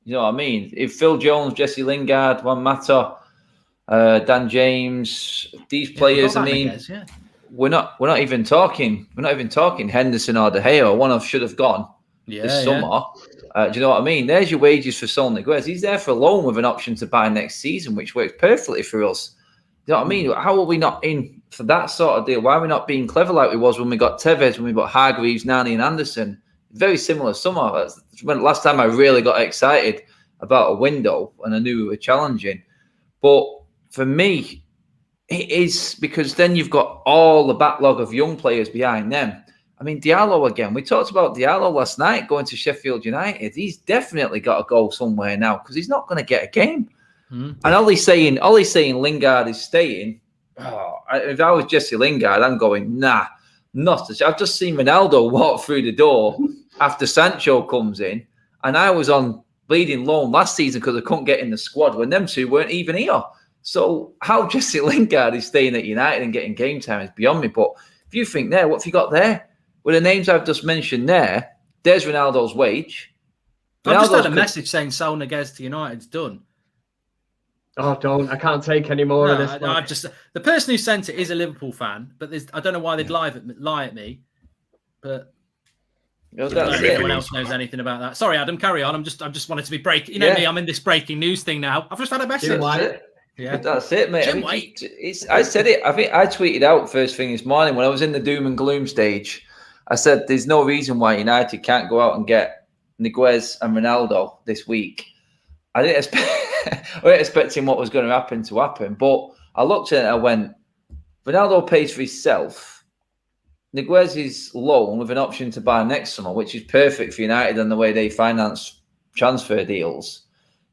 You know what I mean? If Phil Jones, Jesse Lingard, Juan Mata, Dan James, these players, Niguez, we're not even talking Henderson or De Gea. One of should have gone this summer. Do you know what I mean? There's your wages for Sol Niguez. He's there for a loan with an option to buy next season, which works perfectly for us. You know what I mean? How are we not in for that sort of deal? Why are we not being clever like we was when we got Tevez, when we got Hargreaves, Nani and Anderson? Very similar summer. That's when last time I really got excited about a window and I knew we were challenging. But for me, it is because then you've got all the backlog of young players behind them. I mean, Diallo again. We talked about Diallo last night going to Sheffield United. He's definitely got to go somewhere now because he's not going to get a game. And Ollie's saying Lingard is staying. Oh, if I was Jesse Lingard, I'm going, nah, not. I've just seen Ronaldo walk through the door after Sancho comes in, and I was on bleeding loan last season because I couldn't get in the squad when them two weren't even here. So how Jesse Lingard is staying at United and getting game time is beyond me. But if you think there, what have you got there? With the names I've just mentioned there's Ronaldo's wage. I've just had a message saying Saul Niguez to United's done. Oh, don't. I can't take any more of this. I've just the person who sent it is a Liverpool fan, but I don't know why they'd lie at me. But I don't know if anyone else knows anything about that. Sorry, Adam, carry on. I just wanted to be breaking. You know me, I'm in this breaking news thing now. I've just had a message. Yeah, that's it, mate. Jim White. I said it. I think I tweeted out first thing this morning when I was in the doom and gloom stage. I said there's no reason why United can't go out and get Niguez and Ronaldo this week. I didn't expecting what was going to happen, but I looked at it and I went, Ronaldo pays for himself. Niguez is loan with an option to buy next summer, which is perfect for United and the way they finance transfer deals.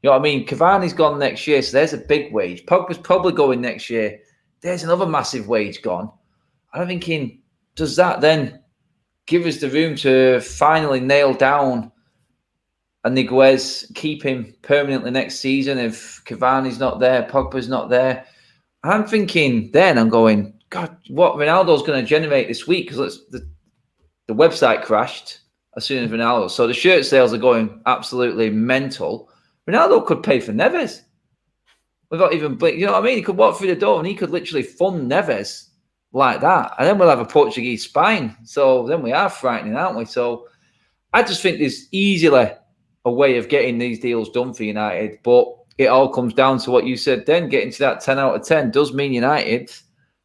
You know what I mean? Cavani's gone next year, so there's a big wage. Pogba's probably going next year. There's another massive wage gone. I'm thinking, does that then give us the room to finally nail down a Niguez, keep him permanently next season if Cavani's not there, Pogba's not there? I'm thinking then, I'm going, God, what Ronaldo's going to generate this week? Because the website crashed as soon as Ronaldo. So the shirt sales are going absolutely mental. Ronaldo could pay for Neves without even, you know what I mean? He could walk through the door and he could literally fund Neves like that. And then we'll have a Portuguese spine. So then we are frightening, aren't we? So I just think there's easily a way of getting these deals done for United. But it all comes down to what you said then, getting to that 10 out of 10 does mean United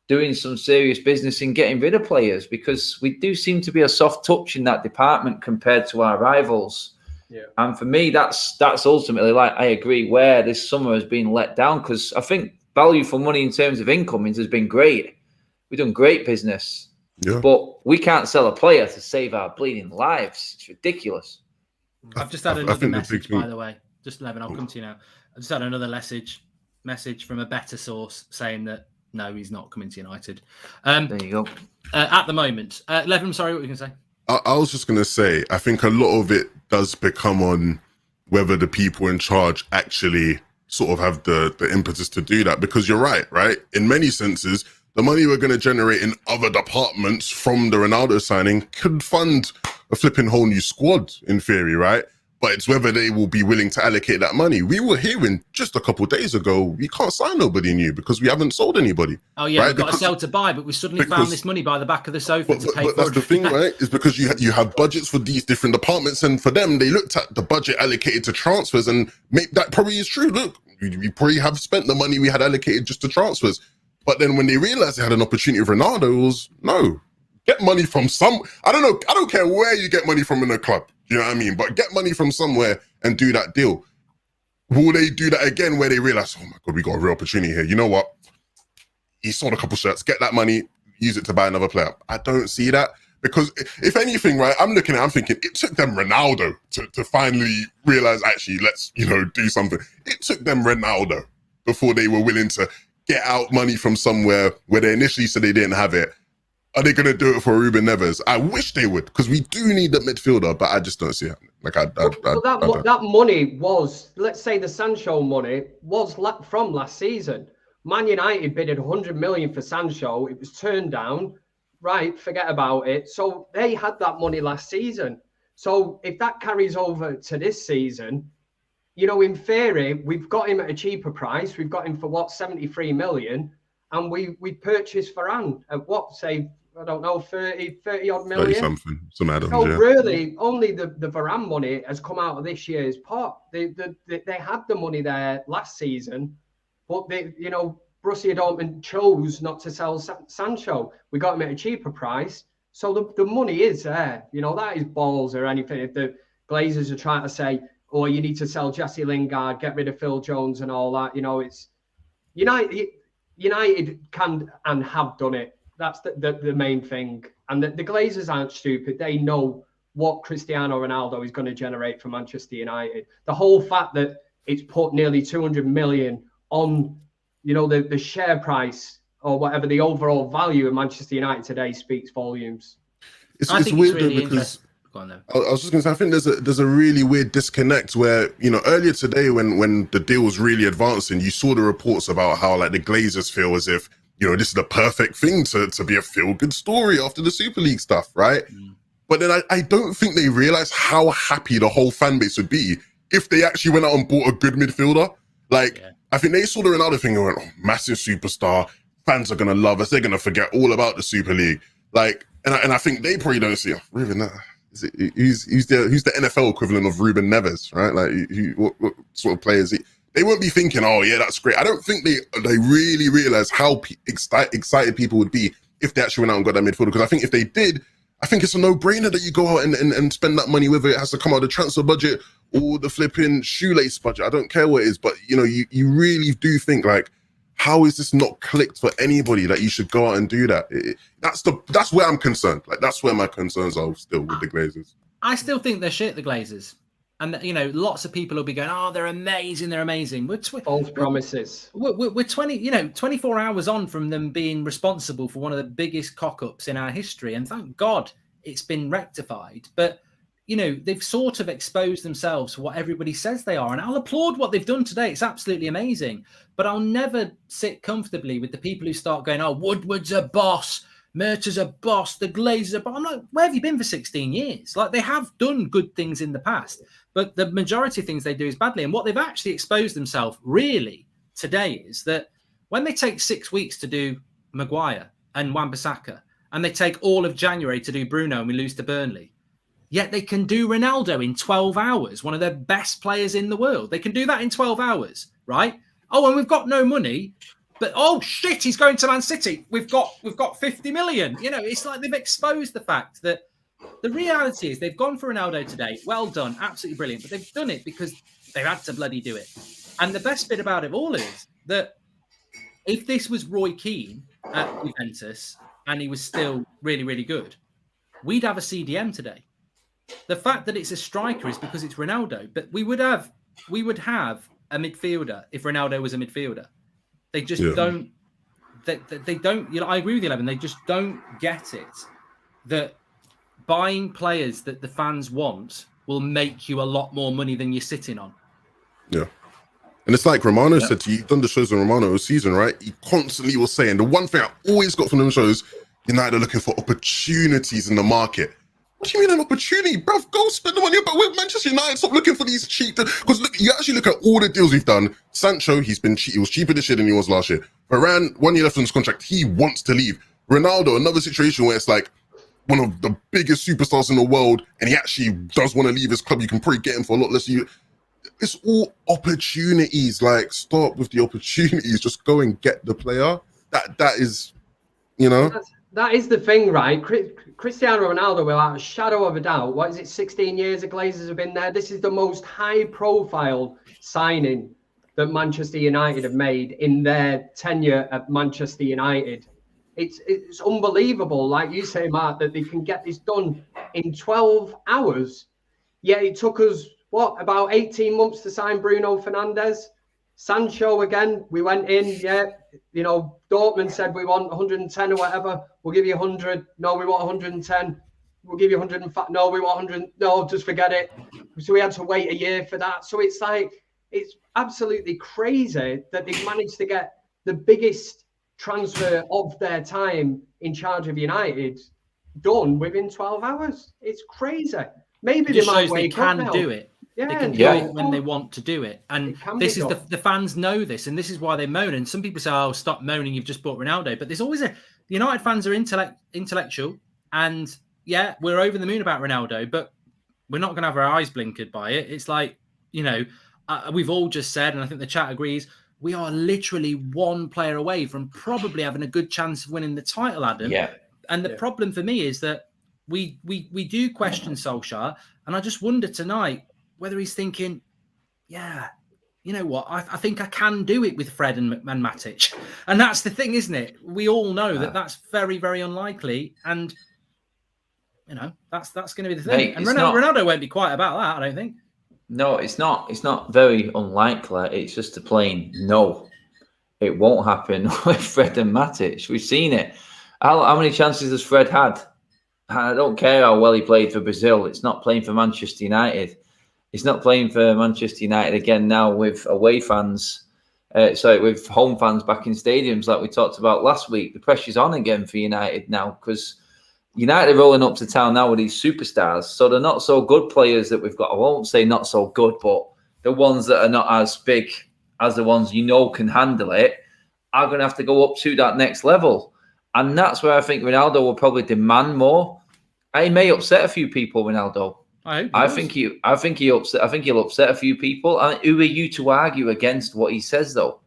doing some serious business in getting rid of players because we do seem to be a soft touch in that department compared to our rivals. Yeah. And for me, that's ultimately, like, I agree, where this summer has been let down because I think value for money in terms of incomings has been great. We've done great business, but we can't sell a player to save our bleeding lives. It's ridiculous. I've just had another message, by the way. Just 11, I'll come to you now. I just had another message from a better source saying that, no, he's not coming to United. There you go. At the moment. 11, sorry, what were you going to say? I was just going to say, I think a lot of it does become on whether the people in charge actually sort of have the impetus to do that. Because you're right? In many senses, the money we're going to generate in other departments from the Ronaldo signing could fund a flipping whole new squad in theory, right? But it's whether they will be willing to allocate that money. We were hearing just a couple of days ago, we can't sign nobody new because we haven't sold anybody. Oh, yeah, we've got to sell to buy, but we suddenly found this money by the back of the sofa to pay for it. But that's the thing, right? Is because you have budgets for these different departments, and for them, they looked at the budget allocated to transfers, and that probably is true. Look, we probably have spent the money we had allocated just to transfers. But then when they realized they had an opportunity with Ronaldo, it was, no, get money from some... I don't know. I don't care where you get money from in a club. You know what I mean? But get money from somewhere and do that deal. Will they do that again where they realize, oh my God, we got a real opportunity here. You know what? He sold a couple shirts. Get that money, use it to buy another player. I don't see that because if anything, right, I'm thinking it took them Ronaldo to finally realize, actually, let's, do something. It took them Ronaldo before they were willing to get out money from somewhere where they initially said they didn't have it. Are they going to do it for Ruben Neves? I wish they would, because we do need the midfielder, but I just don't see it. That money was, let's say the Sancho money was from last season. Man United bidded 100 million for Sancho. It was turned down. Right, forget about it. So they had that money last season. So if that carries over to this season, in theory, we've got him at a cheaper price. We've got him for 73 million. And we purchased Varane at say, I don't know, 30 odd million. 30 something, some Adams, so really, only the Varane money has come out of this year's pot. They had the money there last season, but Borussia Dortmund chose not to sell Sancho. We got him at a cheaper price. So the money is there. You know, that is balls or anything. If the Glazers are trying to say, oh, you need to sell Jesse Lingard, get rid of Phil Jones and all that, you know, it's United can and have done it. That's the main thing. And the Glazers aren't stupid. They know what Cristiano Ronaldo is going to generate for Manchester United. The whole fact that it's put nearly 200 million on, you know, the share price or whatever, the overall value of Manchester United today speaks volumes. It's I think weird it's really though, because interesting. Go on, then. I was just going to say, I think there's a really weird disconnect where, you know, earlier today when the deal was really advancing, you saw the reports about how like the Glazers feel as if, you know, this is the perfect thing to be a feel-good story after the Super League stuff, right? But then I don't think they realize how happy the whole fan base would be if they actually went out and bought a good midfielder. Like, I think they saw the Ronaldo thing and went, oh, massive superstar, fans are going to love us, they're going to forget all about the Super League. Like, and I think they probably don't see, Ruben, who's the NFL equivalent of Ruben Neves, right? Like, what sort of players they won't be thinking, oh yeah, that's great. I don't think they really realize how excited people would be if they actually went out and got that midfielder. Because I think if they did, I think it's a no-brainer that you go out and spend that money, whether it has to come out of the transfer budget or the flipping shoelace budget. I don't care what it is, but you know, you really do think like, how is this not clicked for anybody that you should go out and do that? That's where I'm concerned. Like, that's where my concerns are still with the Glazers. I still think they're shit, the Glazers. And, you know, lots of people will be going, oh, they're amazing, they're amazing. False promises. We're 24 hours on from them being responsible for one of the biggest cock-ups in our history. And thank God it's been rectified. But, you know, they've sort of exposed themselves for what everybody says they are. And I'll applaud what they've done today. It's absolutely amazing. But I'll never sit comfortably with the people who start going, oh, Woodward's a boss, Murtaugh's a boss, the Glazers are boss. I'm like, where have you been for 16 years? Like, they have done good things in the past, but the majority of things they do is badly. And what they've actually exposed themselves really today is that when they take 6 weeks to do Maguire and Wan-Bissaka, and they take all of January to do Bruno and we lose to Burnley, yet they can do Ronaldo in 12 hours, one of the best players in the world. They can do that in 12 hours, right? Oh, and we've got no money. But, oh, shit, he's going to Man City. We've got 50 million. You know, it's like they've exposed the fact that the reality is they've gone for Ronaldo today. Well done. Absolutely brilliant. But they've done it because they've had to bloody do it. And the best bit about it all is that if this was Roy Keane at Juventus and he was still really, really good, we'd have a CDM today. The fact that it's a striker is because it's Ronaldo. But we would have a midfielder if Ronaldo was a midfielder. They just don't. They don't. You know, I agree with you, 11. They just don't get it that buying players that the fans want will make you a lot more money than you're sitting on. Yeah, and it's like Romano said to you. You've done the shows on Romano this season, right? He constantly was saying the one thing I always got from them shows: United are looking for opportunities in the market. What do you mean an opportunity, bruv? Go spend the money. But with Manchester United, stop looking for these cheap. Because look, you actually look at all the deals we've done. Sancho, he was cheaper this year than he was last year. Varane, 1 year left on his contract. He wants to leave. Ronaldo, another situation where it's like one of the biggest superstars in the world, and he actually does want to leave his club. You can probably get him for a lot less. It's all opportunities. Like, stop with the opportunities. Just go and get the player. That is, you know. That is the thing, right? Cristiano Ronaldo, without a shadow of a doubt, what is it, 16 years the Glazers have been there? This is the most high-profile signing that Manchester United have made in their tenure at Manchester United. It's unbelievable, like you say, Mark, that they can get this done in 12 hours. Yeah, it took us, about 18 months to sign Bruno Fernandes. Sancho, again, we went in, you know, Dortmund said we want 110 or whatever. We'll give you 100. No, we want 110. We'll give you 105. No, we want 100. No, just forget it. So we had to wait a year for that. So it's like, it's absolutely crazy that they've managed to get the biggest transfer of their time in charge of United done within 12 hours. It's crazy. Maybe they might wake up now. They can do it. Yeah, they can do it when they want to do it. And this is the fans know this, and this is why they moan. And some people say, oh, stop moaning, you've just bought Ronaldo. But there's always the United fans are intellectual, and yeah, we're over the moon about Ronaldo, but we're not going to have our eyes blinkered by it. It's like, you know, we've all just said, and I think the chat agrees, we are literally one player away from probably having a good chance of winning the title, Adam. Yeah. And the problem for me is that we do question Solskjaer, and I just wonder tonight whether he's thinking, yeah, you know what, I think I can do it with Fred and Matic. And that's the thing, isn't it? We all know that that's very, very unlikely. And, you know, that's going to be the thing. Mate, and Ronaldo won't be quiet about that, I don't think. No, it's not. It's not very unlikely. It's just a plain no. It won't happen with Fred and Matic. We've seen it. How many chances has Fred had? I don't care how well he played for Brazil. It's not playing for Manchester United. He's not playing for Manchester United again now with away fans. With home fans back in stadiums like we talked about last week. The pressure's on again for United now because United are rolling up to town now with these superstars. So they're not so good players that we've got. I won't say not so good, but the ones that are not as big as the ones you know can handle it are going to have to go up to that next level. And that's where I think Ronaldo will probably demand more. He may upset a few people, Ronaldo. I think he'll upset a few people. And who are you to argue against what he says, though?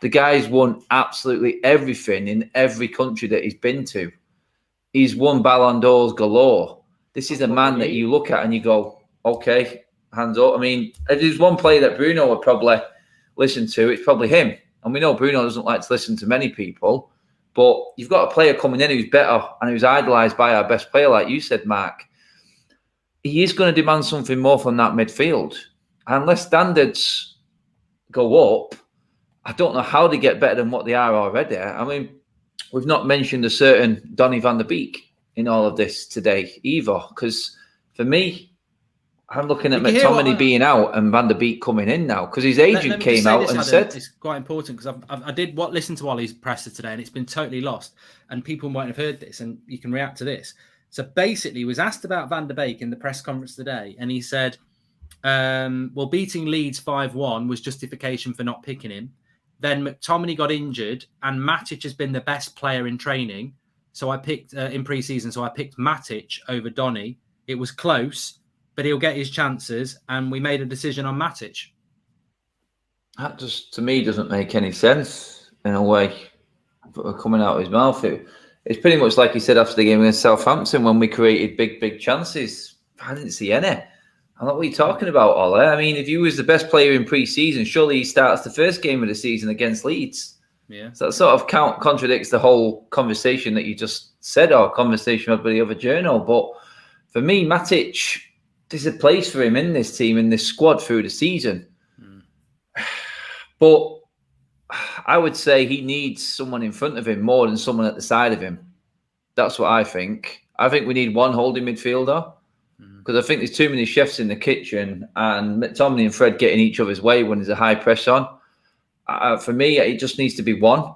The guy's won absolutely everything in every country that he's been to. He's won Ballon d'Ors galore. This is a man that you look at and you go, okay, hands up. I mean, if there's one player that Bruno would probably listen to, it's probably him. And we know Bruno doesn't like to listen to many people, but you've got a player coming in who's better and who's idolised by our best player, like you said, Mark. He is going to demand something more from that midfield. Unless standards go up, I don't know how they get better than what they are already. I mean, we've not mentioned a certain Donny van der Beek in all of this today either, because for me, I'm looking at McTominay being out and Van der Beek coming in now because his agent came out and said... It's quite important because I did listen to Ollie's presser today and it's been totally lost and people might have heard this and you can react to this. So basically, he was asked about Van der Beek in the press conference today and he said, well, beating Leeds 5-1 was justification for not picking him. Then McTominay got injured and Matic has been the best player in training. So I picked in pre-season. So I picked Matic over Donny. It was close, but he'll get his chances. And we made a decision on Matic. That just, to me, doesn't make any sense in a way coming out of his mouth. It's pretty much like he said after the game against Southampton when we created big chances. I didn't see any. I know what you're talking about, Ollie. I mean, if he was the best player in pre-season, surely he starts the first game of the season against Leeds. Yeah. So that sort of contradicts the whole conversation that you just said or conversation with the other journal. But for me, Matic, there's a place for him in this team, in this squad through the season. But I would say he needs someone in front of him more than someone at the side of him. That's what I think. I think we need one holding midfielder. Because I think there's too many chefs in the kitchen and McTominay and Fred getting each other's way when there's a high press on. For me, it just needs to be one.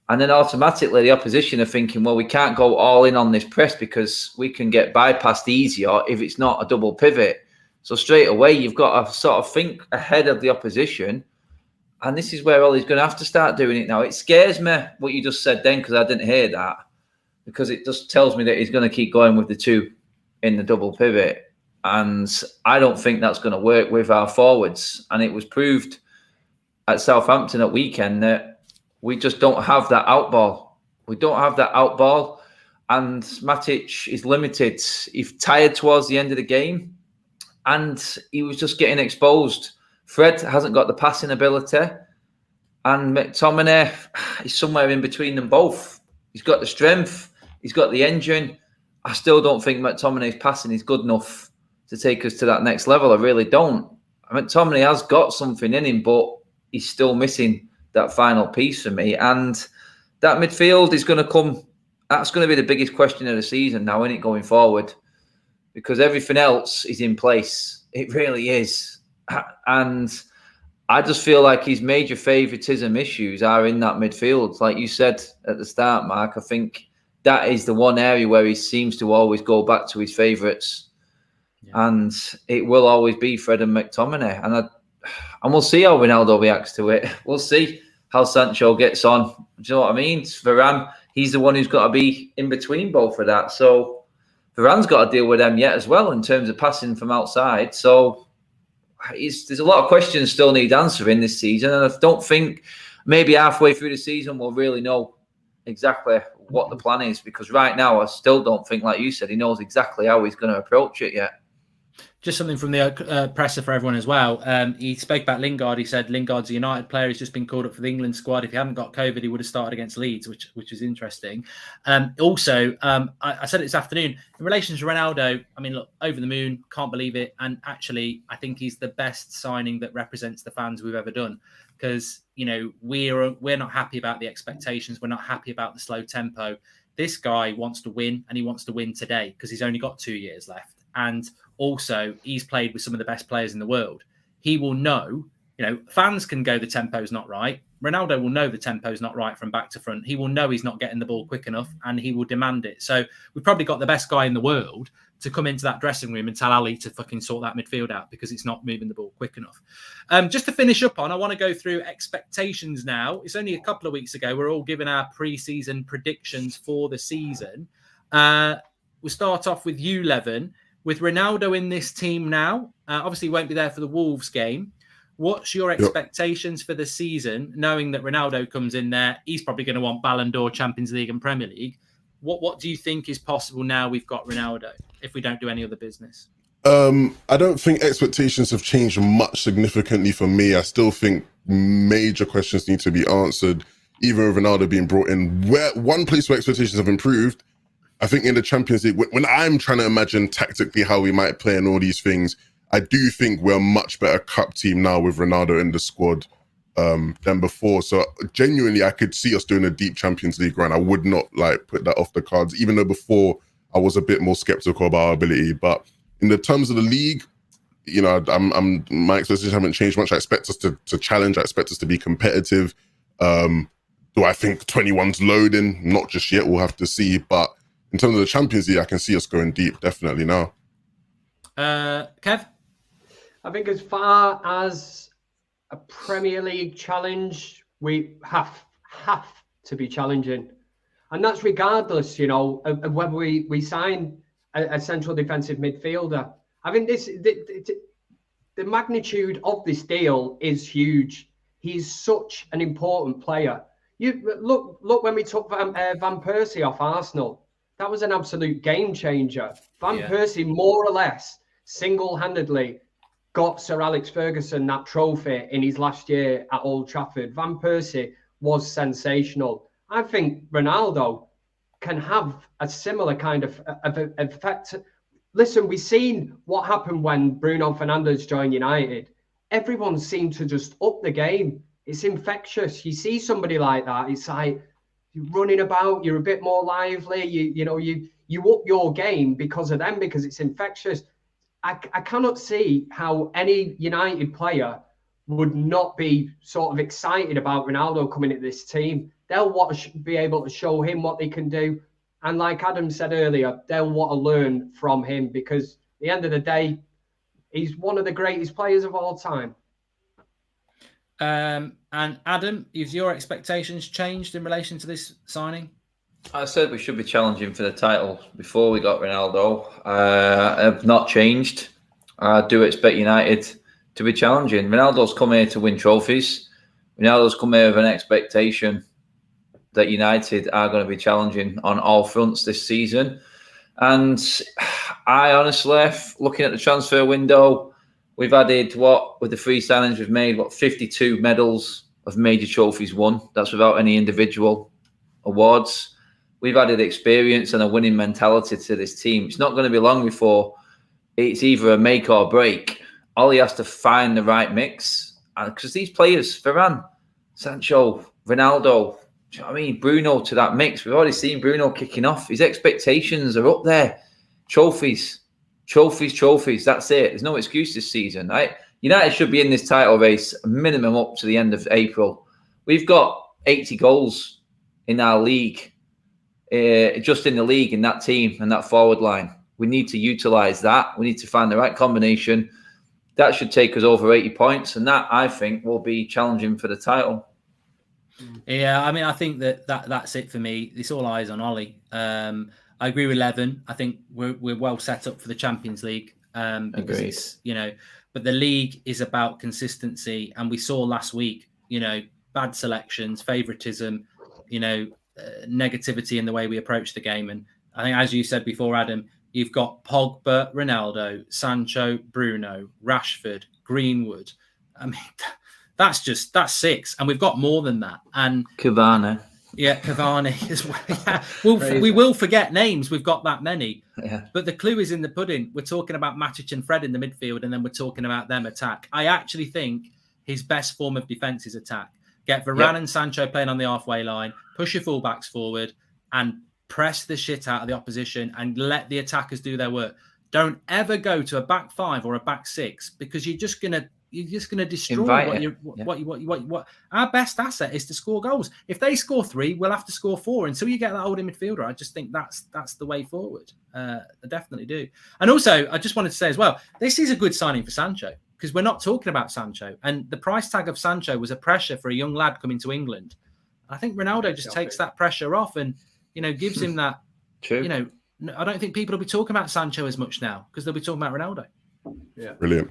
And then automatically the opposition are thinking, well, we can't go all in on this press because we can get bypassed easier if it's not a double pivot. So straight away, you've got to sort of think ahead of the opposition. And this is where Ollie's going to have to start doing it now. It scares me what you just said then because I didn't hear that. Because it just tells me that he's going to keep going with the two in the double pivot. And I don't think that's going to work with our forwards. And it was proved at Southampton at weekend that we just don't have that out ball. We don't have that out ball. And Matic is limited. He's tired towards the end of the game. And he was just getting exposed. Fred hasn't got the passing ability. And McTominay is somewhere in between them both. He's got the strength. He's got the engine. I still don't think McTominay's passing is good enough to take us to that next level. I really don't. McTominay has got something in him, but he's still missing that final piece for me. And that midfield is going to come. That's going to be the biggest question of the season now, isn't it, going forward? Because everything else is in place. It really is. And I just feel like his major favouritism issues are in that midfield. Like you said at the start, Mark, I think that is the one area where he seems to always go back to his favourites. Yeah. And it will always be Fred and McTominay. And we'll see how Ronaldo reacts to it. We'll see how Sancho gets on. Do you know what I mean? Varane, he's the one who's got to be in between both of that. So Varane's got to deal with them yet as well in terms of passing from outside. So there's a lot of questions still need answering this season, and I don't think maybe halfway through the season we'll really know exactly what the plan is, because right now I still don't think, like you said, he knows exactly how he's going to approach it yet. Just something from the presser for everyone as well. He spoke about Lingard. He said Lingard's a United player. He's just been called up for the England squad. If he hadn't got COVID, he would have started against Leeds, which is interesting. Also, I said it this afternoon, in relation to Ronaldo, I mean, look, over the moon, can't believe it. And actually, I think he's the best signing that represents the fans we've ever done. Because, you know, we're not happy about the expectations. We're not happy about the slow tempo. This guy wants to win, and he wants to win today because he's only got 2 years left. And also, he's played with some of the best players in the world. He will know, you know, fans can go, the tempo's not right. Ronaldo will know the tempo's not right from back to front. He will know he's not getting the ball quick enough, and he will demand it. So we've probably got the best guy in the world to come into that dressing room and tell Ali to fucking sort that midfield out because it's not moving the ball quick enough. Just to finish up on, I want to go through expectations now. It's only a couple of weeks ago. We're all giving our pre-season predictions for the season. We'll start off with you, Levin. With Ronaldo in this team now, obviously he won't be there for the Wolves game. What's your expectations for the season, knowing that Ronaldo comes in there? He's probably going to want Ballon d'Or, Champions League and Premier League. What do you think is possible now we've got Ronaldo, if we don't do any other business? I don't think expectations have changed much significantly for me. I still think major questions need to be answered, even with Ronaldo being brought in. Where one place where expectations have improved, I think in the Champions League, when I'm trying to imagine tactically how we might play and all these things, I do think we're a much better cup team now with Ronaldo in the squad than before. So genuinely, I could see us doing a deep Champions League run. I would not like put that off the cards, even though before I was a bit more skeptical about our ability. But in the terms of the league, you know, my expectations haven't changed much. I expect us to challenge. I expect us to be competitive. Do I think 21's loading? Not just yet. We'll have to see. But in terms of the Champions League, I can see us going deep, definitely now. Kev? I think as far as a Premier League challenge, we have to be challenging. And that's regardless, you know, of whether we sign a central defensive midfielder. I think the magnitude of this deal is huge. He's such an important player. You look when we took Van Persie off Arsenal. That was an absolute game changer. Van Persie, more or less, single-handedly got Sir Alex Ferguson that trophy in his last year at Old Trafford. Van Persie was sensational. I think Ronaldo can have a similar kind of effect. Listen, we've seen what happened when Bruno Fernandes joined United. Everyone seemed to just up the game. It's infectious. You see somebody like that, it's like, you're running about, you're a bit more lively, you up your game because of them, because it's infectious. I cannot see how any United player would not be sort of excited about Ronaldo coming into this team. They'll want to be able to show him what they can do. And like Adam said earlier, they'll want to learn from him, because at the end of the day, he's one of the greatest players of all time. And Adam, has your expectations changed in relation to this signing? I said we should be challenging for the title before we got Ronaldo. Have not changed. I do expect United to be challenging. Ronaldo's come here to win trophies. Ronaldo's come here with an expectation that United are going to be challenging on all fronts this season. And I honestly, looking at the transfer window, we've added with the 3 signings we've made, 52 medals of major trophies won. That's without any individual awards. We've added experience and a winning mentality to this team. It's not going to be long before it's either a make or break. All he has to find the right mix. Because these players, Varane, Sancho, Ronaldo, do you know what I mean? Bruno to that mix. We've already seen Bruno kicking off. His expectations are up there. Trophies. That's it. There's no excuse this season. Right? United should be in this title race minimum up to the end of April. We've got 80 goals in our league, just in the league, in that team and that forward line. We need to utilise that. We need to find the right combination. That should take us over 80 points, and that, I think, will be challenging for the title. Yeah, I mean, I think that's it for me. It's all eyes on Ollie. I agree with Levin. I think we're well set up for the Champions League. because Agreed. it's, but the league is about consistency. And we saw last week, bad selections, favoritism, negativity in the way we approach the game. And I think, as you said before, Adam, you've got Pogba, Ronaldo, Sancho, Bruno, Rashford, Greenwood. I mean, that's 6. And we've got more than that. And Cavani. Yeah, Cavani as well. Yeah. We will forget names. We've got that many. Yeah. But the clue is in the pudding. We're talking about Matic and Fred in the midfield, and then we're talking about them attack. I actually think his best form of defence is attack. Get Varane and Sancho playing on the halfway line, push your fullbacks forward, and press the shit out of the opposition and let the attackers do their work. Don't ever go to a back 5 or a back 6, because you're just gonna destroy what our best asset is, to score goals. If they score 3, we'll have to score 4 until you get that holding midfielder. I just think that's the way forward. I definitely do. And also, I just wanted to say as well, this is a good signing for Sancho, because we're not talking about Sancho, and the price tag of Sancho was a pressure for a young lad coming to England. I think Ronaldo just takes that pressure off and gives him that. True. I don't think people will be talking about Sancho as much now, because they'll be talking about Ronaldo. Yeah, brilliant.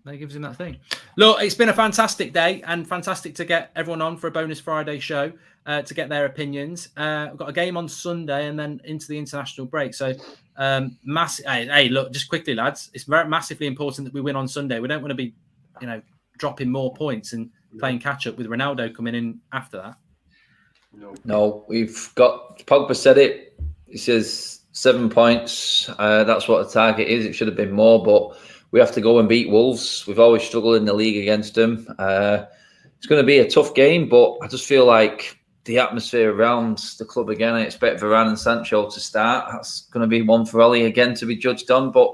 That gives him that thing. Look, it's been a fantastic day, and fantastic to get everyone on for a bonus Friday show to get their opinions. We've got a game on Sunday and then into the international break. So, hey, look, just quickly, lads, it's very massively important that we win on Sunday. We don't want to be, dropping more points and playing catch up with Ronaldo coming in after that. No, we've got, Pogba said it. He says 7 points. That's what the target is. It should have been more, but we have to go and beat Wolves. We've always struggled in the league against them. It's going to be a tough game, but I just feel like the atmosphere around the club again, I expect Varane and Sancho to start. That's going to be one for Ollie again to be judged on, but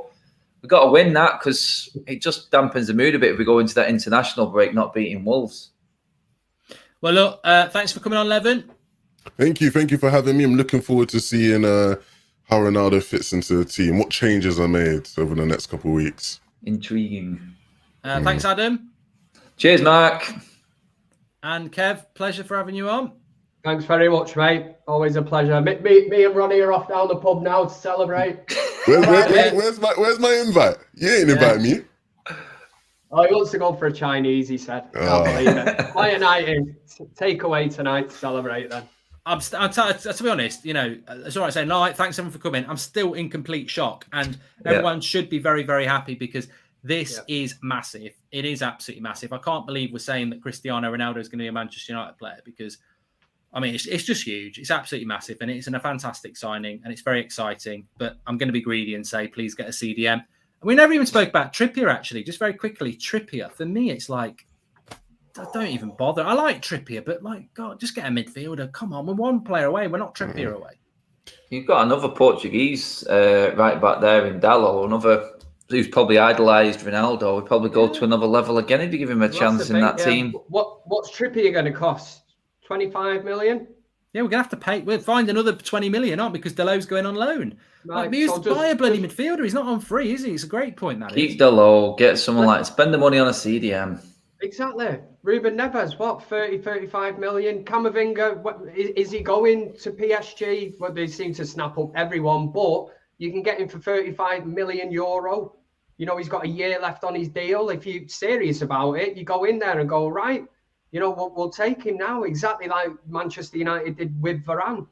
we've got to win that, because it just dampens the mood a bit if we go into that international break not beating Wolves. Well, look, thanks for coming on, Levin. Thank you for having me. I'm looking forward to seeing how Ronaldo fits into the team, what changes are made over the next couple of weeks. Intriguing. Thanks, Adam. Cheers, Mark. And Kev, pleasure for having you on. Thanks very much, mate. Always a pleasure. Me and Ronnie are off down the pub now to celebrate. Where's my invite? You ain't invite me. Oh, he wants to go for a Chinese, he said. Can't believe it. Play a night in. Take away tonight to celebrate then. To be honest, it's all right saying, no, thanks everyone for coming. I'm still in complete shock, and everyone should be very, very happy, because this is massive. It is absolutely massive. I can't believe we're saying that Cristiano Ronaldo is going to be a Manchester United player, because, I mean, it's just huge. It's absolutely massive, and it's a fantastic signing, and it's very exciting. But I'm going to be greedy and say, please get a CDM. And we never even spoke about Trippier, actually. Just very quickly, Trippier, for me, it's like, don't even bother. I like Trippier, but God, just get a midfielder. Come on, we're one player away. We're not Trippier away. You've got another Portuguese right back there in Dallo, another who's probably idolised Ronaldo. Would probably go to another level again if you give him a chance in that team. What's Trippier going to cost? 25 million? Yeah, we're going to have to pay. We'll find another 20 million, aren't we? Because Dalot's going on loan. Right, we used to buy a bloody midfielder. He's not on free, is he? It's a great point, that Keep Dalot, get someone spend the money on a CDM. Exactly. Ruben Neves, 30-35 million. Camavinga, is he going to PSG? Well, they seem to snap up everyone, but you can get him for 35 million euro. He's got a year left on his deal. If you're serious about it, you go in there and go, right, we'll take him now, exactly like Manchester United did with Varane.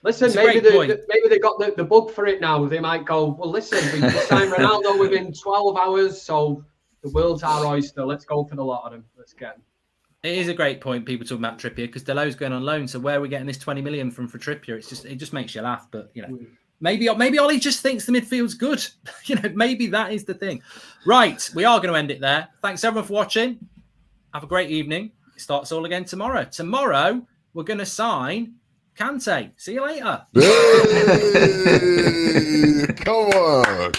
Listen, maybe they got the bug for it now. They might go, well, listen, we signed Ronaldo within 12 hours, so the world's our oyster. Let's go for the lot of them. Let's get him. It is a great point, people talking about Trippier, because Dalot's going on loan. So where are we getting this 20 million from for Trippier? It just makes you laugh. But maybe Ollie just thinks the midfield's good. Maybe that is the thing. Right, we are going to end it there. Thanks everyone for watching. Have a great evening. It starts all again tomorrow. Tomorrow we're going to sign Kante. See you later. Hey, come on.